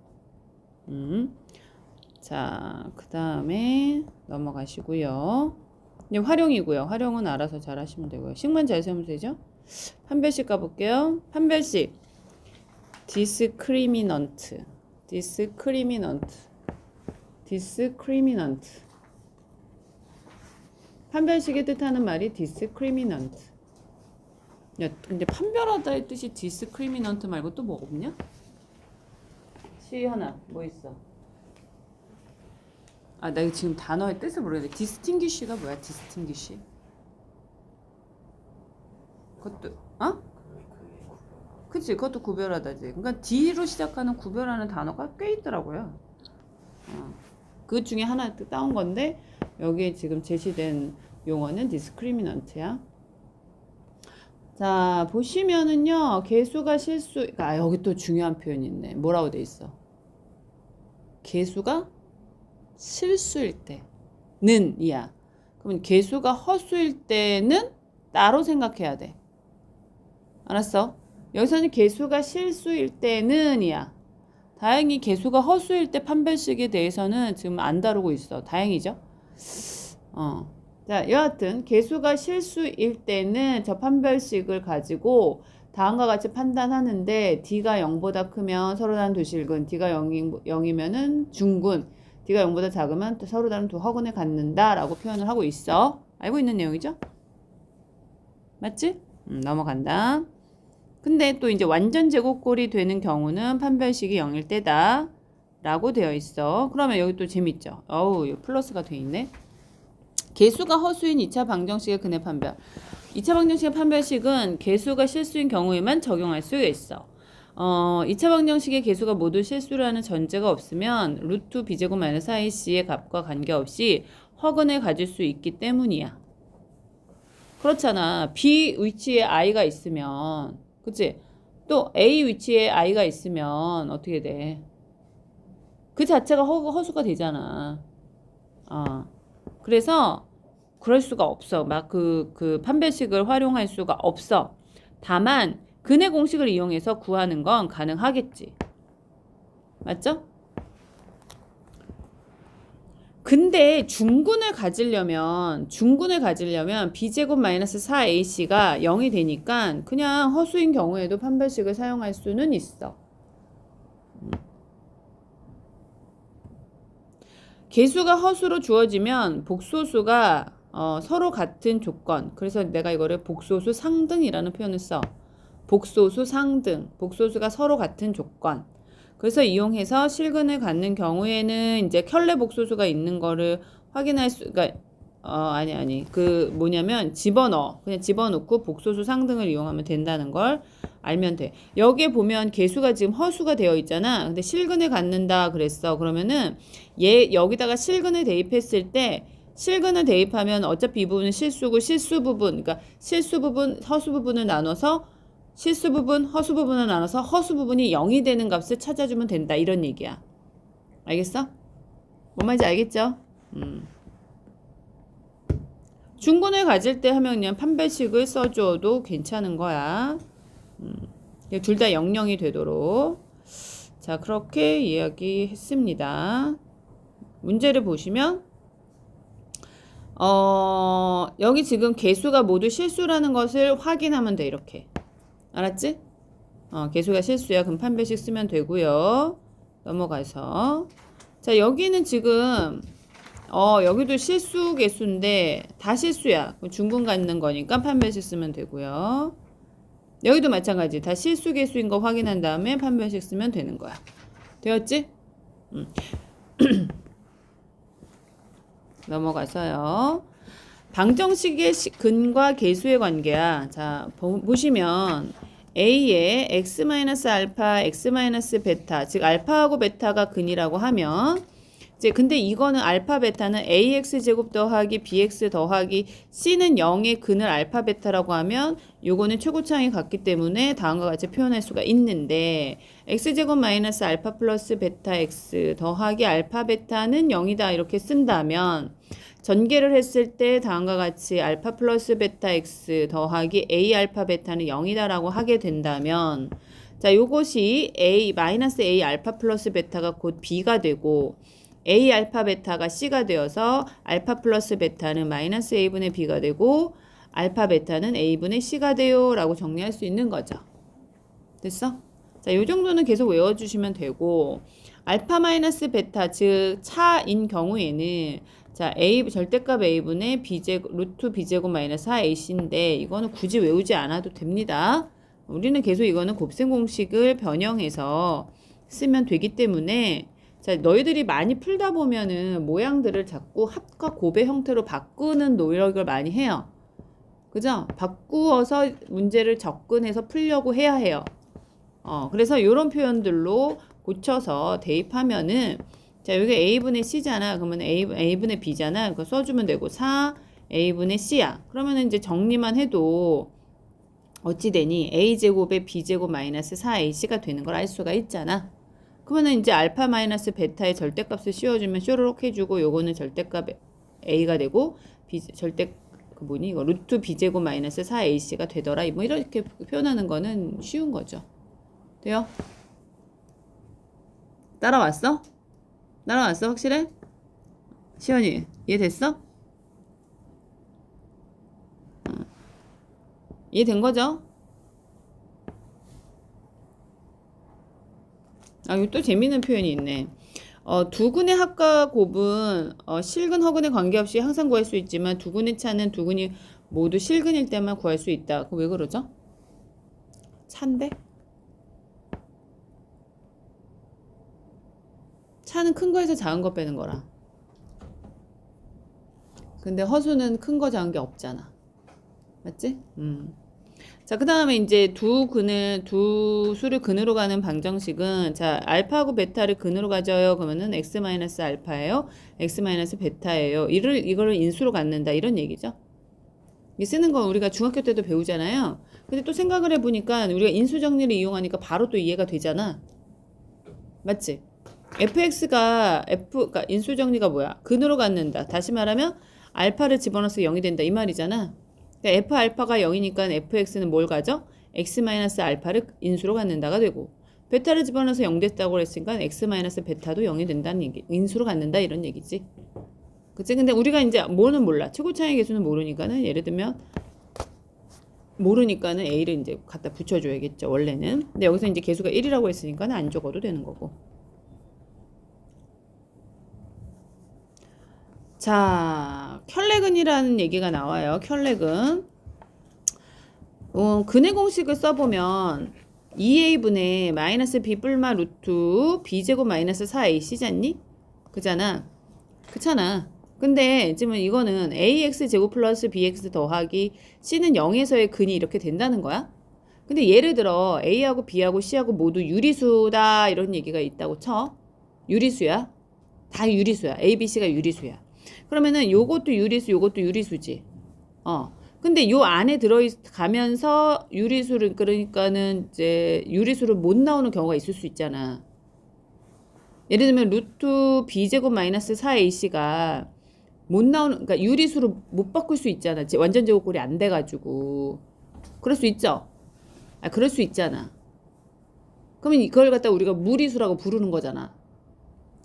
자, 그 다음에 넘어가시고요. 이제 활용이고요. 활용은 알아서 잘 하시면 되고요. 식만 잘 세우면 되죠? 판별식 가볼게요. 판별식. discriminant. 판별식의 뜻하는 말이 discriminant. 야, 근데 판별하다의 뜻이 discriminant 말고 또 뭐 없냐? C 하나 뭐 있어? 아, 나 지금 단어의 뜻을 모르겠는데 distinguish가 뭐야? distinguish? 그것도 그치, 그것도 구별하다지. 그러니까 D로 시작하는 구별하는 단어가 꽤 있더라고요. 그 중에 하나 따온 건데 여기에 지금 제시된 용어는 discriminant야. 자, 보시면은요, 개수가 실수, 여기 또 중요한 표현이 있네. 뭐라고 돼 있어? 개수가 실수일 때는 이야. 그러면 개수가 허수일 때는 따로 생각해야 돼. 알았어? 여기서는 개수가 실수일 때는 이야. 다행히 개수가 허수일 때 판별식에 대해서는 지금 안 다루고 있어. 다행이죠? 자, 여하튼 개수가 실수일 때는 저 판별식을 가지고 다음과 같이 판단하는데 D가 0보다 크면 서로 다른 두 실근, D가 0이면은 중근, D가 0보다 작으면 서로 다른 두 허근을 갖는다 라고 표현을 하고 있어. 알고 있는 내용이죠? 맞지? 넘어간다. 근데 또 이제 완전 제곱꼴이 되는 경우는 판별식이 0일 때다 라고 되어 있어. 그러면 여기 또 재밌죠? 어우, 플러스가 돼 있네. 개수가 허수인 2차 방정식의 근해 판별. 2차 방정식의 판별식은 개수가 실수인 경우에만 적용할 수 있어. 2차 방정식의 개수가 모두 실수라는 전제가 없으면 루트 b제곱 마이너스 IC의 값과 관계없이 허근을 가질 수 있기 때문이야. 그렇잖아. B 위치에 i가 있으면, 그치? 또 A 위치에 i가 있으면 어떻게 돼? 그 자체가 허수가 되잖아. 그래서 그럴 수가 없어. 막 그 판별식을 활용할 수가 없어. 다만 근해 공식을 이용해서 구하는 건 가능하겠지. 맞죠? 근데 중근을 가지려면 b제곱 마이너스 4ac가 0이 되니까 그냥 허수인 경우에도 판별식을 사용할 수는 있어. 개수가 허수로 주어지면 복소수가 서로 같은 조건. 그래서 내가 이거를 복소수 상등이라는 표현을 써. 복소수 상등. 복소수가 서로 같은 조건. 그래서 이용해서 실근을 갖는 경우에는 이제 켤레 복소수가 있는 거를 확인할 수, 그러니까 그 뭐냐면 그냥 집어넣고 복소수 상등을 이용하면 된다는 걸 알면 돼. 여기에 보면 개수가 지금 허수가 되어 있잖아. 근데 실근을 갖는다 그랬어. 그러면은 여기다가 실근을 대입했을 때 실근을 대입하면 어차피 이 부분은 실수고 실수 부분, 그러니까 실수 부분, 허수 부분을 나눠서 실수 부분, 허수 부분을 나눠서 허수 부분이 0이 되는 값을 찾아주면 된다. 이런 얘기야. 알겠어? 뭔 말인지 알겠죠? 중근을 가질 때 하면 그냥 판별식을 써줘도 괜찮은 거야. 둘 다 00이 되도록. 자, 그렇게 이야기했습니다. 문제를 보시면 여기 지금 개수가 모두 실수라는 것을 확인하면 돼. 이렇게. 알았지? 개수가 실수야. 그럼 판별식 쓰면 되고요. 넘어가서. 자, 여기는 지금 여기도 실수 개수인데 다 실수야. 중근 갖는 거니까 판별식 쓰면 되고요. 여기도 마찬가지. 다 실수 개수인 거 확인한 다음에 판별식 쓰면 되는 거야. 되었지? 넘어가서요. 방정식의 근과 개수의 관계야. 자, 보시면 A의 x-알파, x-베타, 즉 알파하고 베타가 근이라고 하면 이제 근데 이거는 알파 베타는 ax 제곱 더하기 bx 더하기 c는 0의 근을 알파 베타라고 하면 요거는 최고차항이 같기 때문에 다음과 같이 표현할 수가 있는데 x 제곱 마이너스 알파 플러스 베타 x 더하기 알파 베타는 0이다 이렇게 쓴다면 전개를 했을 때 다음과 같이 알파 플러스 베타 x 더하기 a 알파 베타는 0이다라고 하게 된다면 자, 요것이 마이너스 a 알파 플러스 베타가 곧 b가 되고 a 알파 베타가 c가 되어서 알파 플러스 베타는 마이너스 a분의 b가 되고 알파 베타는 a분의 c가 돼요 라고 정리할 수 있는 거죠. 됐어? 자, 요 정도는 계속 외워주시면 되고 알파 마이너스 베타 즉 차인 경우에는 자, 절대값 a분의 루트 b제곱 마이너스 4ac인데 이거는 굳이 외우지 않아도 됩니다. 우리는 계속 이거는 곱셈 공식을 변형해서 쓰면 되기 때문에 자, 너희들이 많이 풀다 보면은 모양들을 자꾸 합과 곱의 형태로 바꾸는 노력을 많이 해요. 그죠? 바꾸어서 문제를 접근해서 풀려고 해야 해요. 그래서 이런 표현들로 고쳐서 대입하면은 자, 여기 A분의 C잖아. 그러면 A분의 B잖아. 그거 써주면 되고 4 A분의 C야. 그러면은 이제 정리만 해도 어찌 되니? A제곱에 B제곱 마이너스 4AC가 되는 걸 알 수가 있잖아. 그러면은 이제 알파 마이너스 베타의 절대값을 씌워주면 쇼로록 해주고 요거는 절대값 A가 되고 절대 이거 루트 B제곱 마이너스 4AC가 되더라. 뭐 이렇게 표현하는 거는 쉬운 거죠. 돼요? 따라왔어? 따라왔어? 확실해? 시연이 이해됐어? 이해된 거죠? 여기 또 재밌는 표현이 있네. 두근의 합과 곱은 실근, 허근에 관계없이 항상 구할 수 있지만 두근의 차는 두근이 모두 실근일 때만 구할 수 있다. 그거 왜 그러죠? 차인데? 차는 큰 거에서 작은 거 빼는 거라. 근데 허수는 큰 거 작은 게 없잖아. 맞지? 자, 그 다음에 이제 두 수를 근으로 가는 방정식은, 자, 알파하고 베타를 근으로 가져요. 그러면은 x 마이너스 알파예요. x 마이너스 베타예요. 이거를 인수로 갖는다. 이런 얘기죠. 이 쓰는 건 우리가 중학교 때도 배우잖아요. 근데 또 생각을 해보니까 우리가 인수 정리를 이용하니까 바로 또 이해가 되잖아. 맞지? 그러니까 인수 정리가 뭐야? 근으로 갖는다. 다시 말하면 알파를 집어넣어서 0이 된다. 이 말이잖아. 그러니까 f 알파가 0이니까 fx는 뭘 가져? x 마이너스 알파를 인수로 갖는다가 되고, 베타를 집어넣어서 0 됐다고 그랬으니까 x 마이너스 베타도 0이 된다는 얘기. 인수로 갖는다 이런 얘기지. 그치? 근데 우리가 이제 뭐는 몰라. 최고차의 개수는 모르니까는, 예를 들면 모르니까는 a를 이제 갖다 붙여줘야겠죠. 원래는. 근데 여기서 이제 개수가 1이라고 했으니까는 안 적어도 되는 거고. 자, 켤레근이라는 얘기가 나와요. 켤레근. 근의 공식을 써보면 2a분의 마이너스 b 뿔마 루트 b제곱 마이너스 4ac잖니? 그잖아. 그렇잖아. 근데 지금 이거는 ax 제곱 플러스 bx 더하기 c는 0에서의 근이 이렇게 된다는 거야. 근데 예를 들어 a하고 b하고 c하고 모두 유리수다 이런 얘기가 있다고 쳐. 유리수야. 다 유리수야. a, b, c가 유리수야. 그러면은 요것도 유리수, 요것도 유리수지. 근데 요 안에 들어가면서 유리수를, 그러니까는 이제 유리수를 못 나오는 경우가 있을 수 있잖아. 예를 들면 루트 b제곱 마이너스 4ac가 못 나오는, 그러니까 유리수를 못 바꿀 수 있잖아. 완전 제곱꼴이 안 돼가지고. 그럴 수 있죠? 그럴 수 있잖아. 그러면 이걸 갖다 우리가 무리수라고 부르는 거잖아.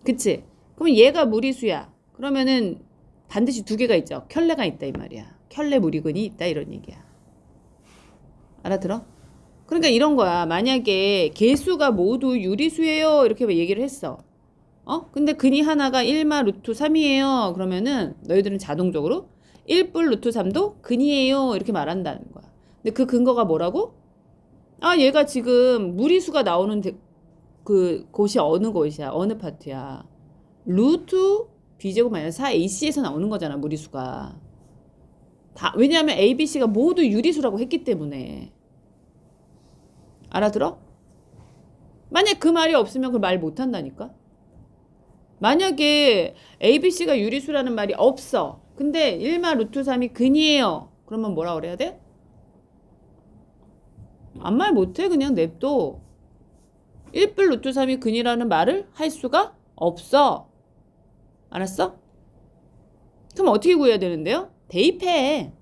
그치? 그러면 얘가 무리수야. 그러면은 반드시 두 개가 있죠. 켤레가 있다 이 말이야. 켤레 무리근이 있다 이런 얘기야. 알아들어? 그러니까 이런 거야. 만약에 개수가 모두 유리수예요 이렇게 얘기를 했어. 근데 근이 하나가 1마 루트 3이에요. 그러면은 너희들은 자동적으로 1뿔 루트 3도 근이에요 이렇게 말한다는 거야. 근데 그 근거가 뭐라고? 얘가 지금 무리수가 나오는 그 곳이 어느 곳이야? 어느 파트야? 루트 b제곱 마이너스 4ac에서 나오는 거잖아. 무리수가. 왜냐하면 a, b, c가 모두 유리수라고 했기 때문에. 알아들어? 만약 그 말이 없으면 그 말 못한다니까. 만약에 a, b, c가 유리수라는 말이 없어. 근데 1마 루트 3이 근이에요. 그러면 뭐라 그래야 돼? 아무 말 못해. 그냥 냅둬. 1뿔 루트 3이 근이라는 말을 할 수가 없어. 알았어? 그럼 어떻게 구해야 되는데요? 대입해.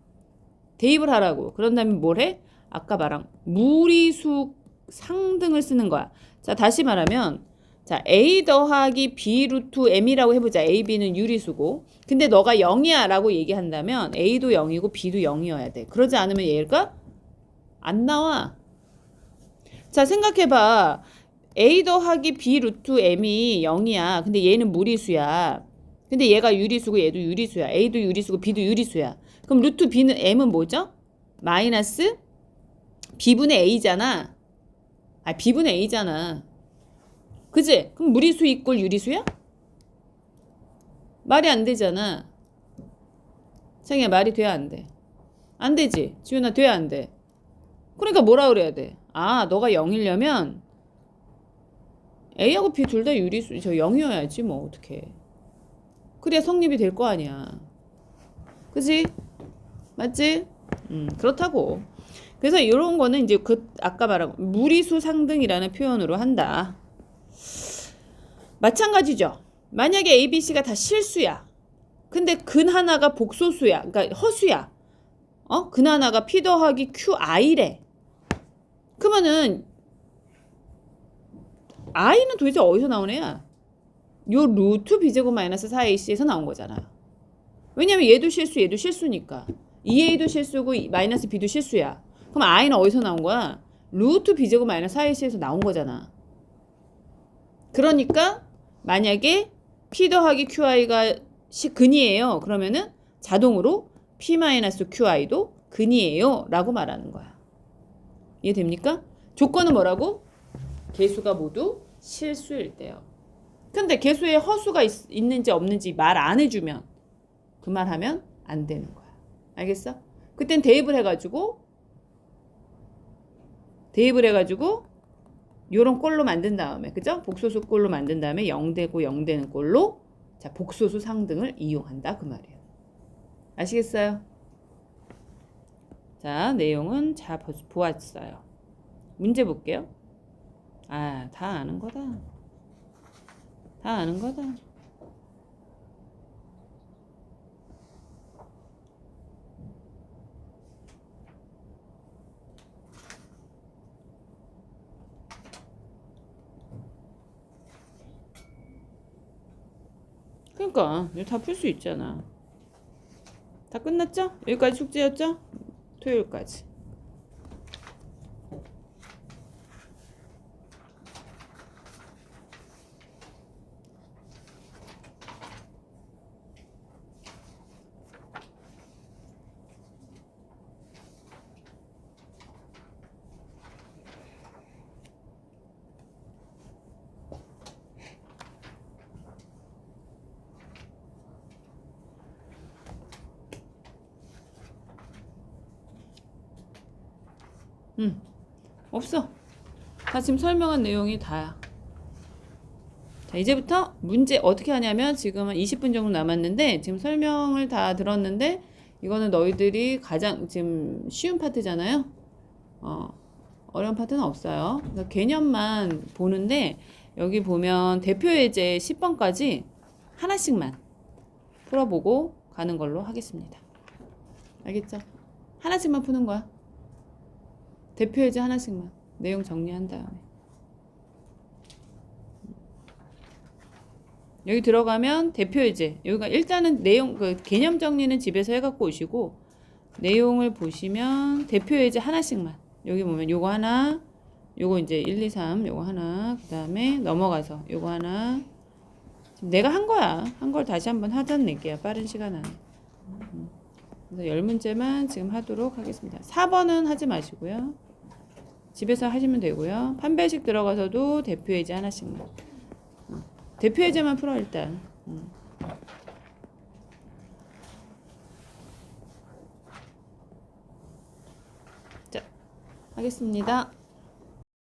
대입을 하라고. 그런 다음에 뭘 해? 아까 말한 무리수 상등을 쓰는 거야. 자, 다시 말하면 자, a 더하기 b 루트 m이라고 해보자. a, b는 유리수고. 근데 너가 0이야 라고 얘기한다면 a도 0이고 b도 0이어야 돼. 그러지 않으면 얘가 안 나와. 자, 생각해봐. a 더하기 b 루트 m이 0이야. 근데 얘는 무리수야. 근데 얘가 유리수고 얘도 유리수야. a도 유리수고 b도 유리수야. 그럼 루트 b는 m은 뭐죠? 마이너스 b분의 a잖아. b분의 a잖아. 그지? 그럼 무리수 이꼴 유리수야? 말이 안 되잖아. 창이야, 말이 돼야 안 돼? 안 되지. 지훈아, 돼야 안 돼? 그러니까 뭐라 그래야 돼? 아, 너가 0이려면 A하고 B 둘 다 유리수, 0이어야지 뭐 어떡해. 그래야 성립이 될 거 아니야. 그지? 맞지? 그렇다고. 그래서 이런 거는 이제 아까 말한 무리수 상등이라는 표현으로 한다. 마찬가지죠. 만약에 A, B, C가 다 실수야. 근데 근 하나가 복소수야. 그러니까 허수야. 근 하나가 P 더하기 QI래. 그러면은 I는 도대체 어디서 나온 애야? 요 루트 B제곱 마이너스 4AC에서 나온 거잖아. 왜냐면 얘도 실수, 얘도 실수니까. 2A도 실수고 마이너스 B도 실수야. 그럼 I는 어디서 나온 거야? 루트 B제곱 마이너스 4AC에서 나온 거잖아. 그러니까 만약에 P 더하기 QI가 근이에요. 그러면은 자동으로 P 마이너스 QI도 근이에요. 라고 말하는 거야. 이해됩니까? 조건은 뭐라고? 개수가 모두 실수일 때요. 근데 개수에 허수가 있는지 없는지 말 안 해주면 그 말 하면 안 되는 거야. 알겠어? 그땐 대입을 해가지고 요런 꼴로 만든 다음에, 그죠? 복소수 꼴로 만든 다음에 0되고 0되는 꼴로 자, 복소수 상등을 이용한다 그 말이에요. 아시겠어요? 자, 내용은 자 보았어요. 문제 볼게요. 아, 다 아는 거다. 다 아는 거다. 그러니까 이거 다 풀 수 있잖아. 다 끝났죠? 여기까지 숙제였죠? 토요일까지. 없어. 다 지금 설명한 내용이 다야. 자, 이제부터 문제 어떻게 하냐면 지금은 20분 정도 남았는데 지금 설명을 다 들었는데 이거는 너희들이 가장 지금 쉬운 파트잖아요. 어려운 파트는 없어요. 그래서 개념만 보는데 여기 보면 대표 예제 10번까지 하나씩만 풀어보고 가는 걸로 하겠습니다. 알겠죠? 하나씩만 푸는 거야. 대표 예제 하나씩만 내용 정리한 다음에 여기 들어가면 대표 예제 여기가 일단은 내용 개념 정리는 집에서 해갖고 오시고 내용을 보시면 대표 예제 하나씩만 여기 보면 요거 하나 요거 이제 1, 2, 3 요거 하나 그 다음에 넘어가서 요거 하나 지금 내가 한 거야. 한 걸 다시 한번 하자는 얘기야. 빠른 시간 안에. 그래서 10문제만 지금 하도록 하겠습니다. 4번은 하지 마시고요. 집에서 하시면 되고요. 판별식 들어가서도 대표 예제 하나씩만. 대표 예제만 풀어 일단. 자, 하겠습니다.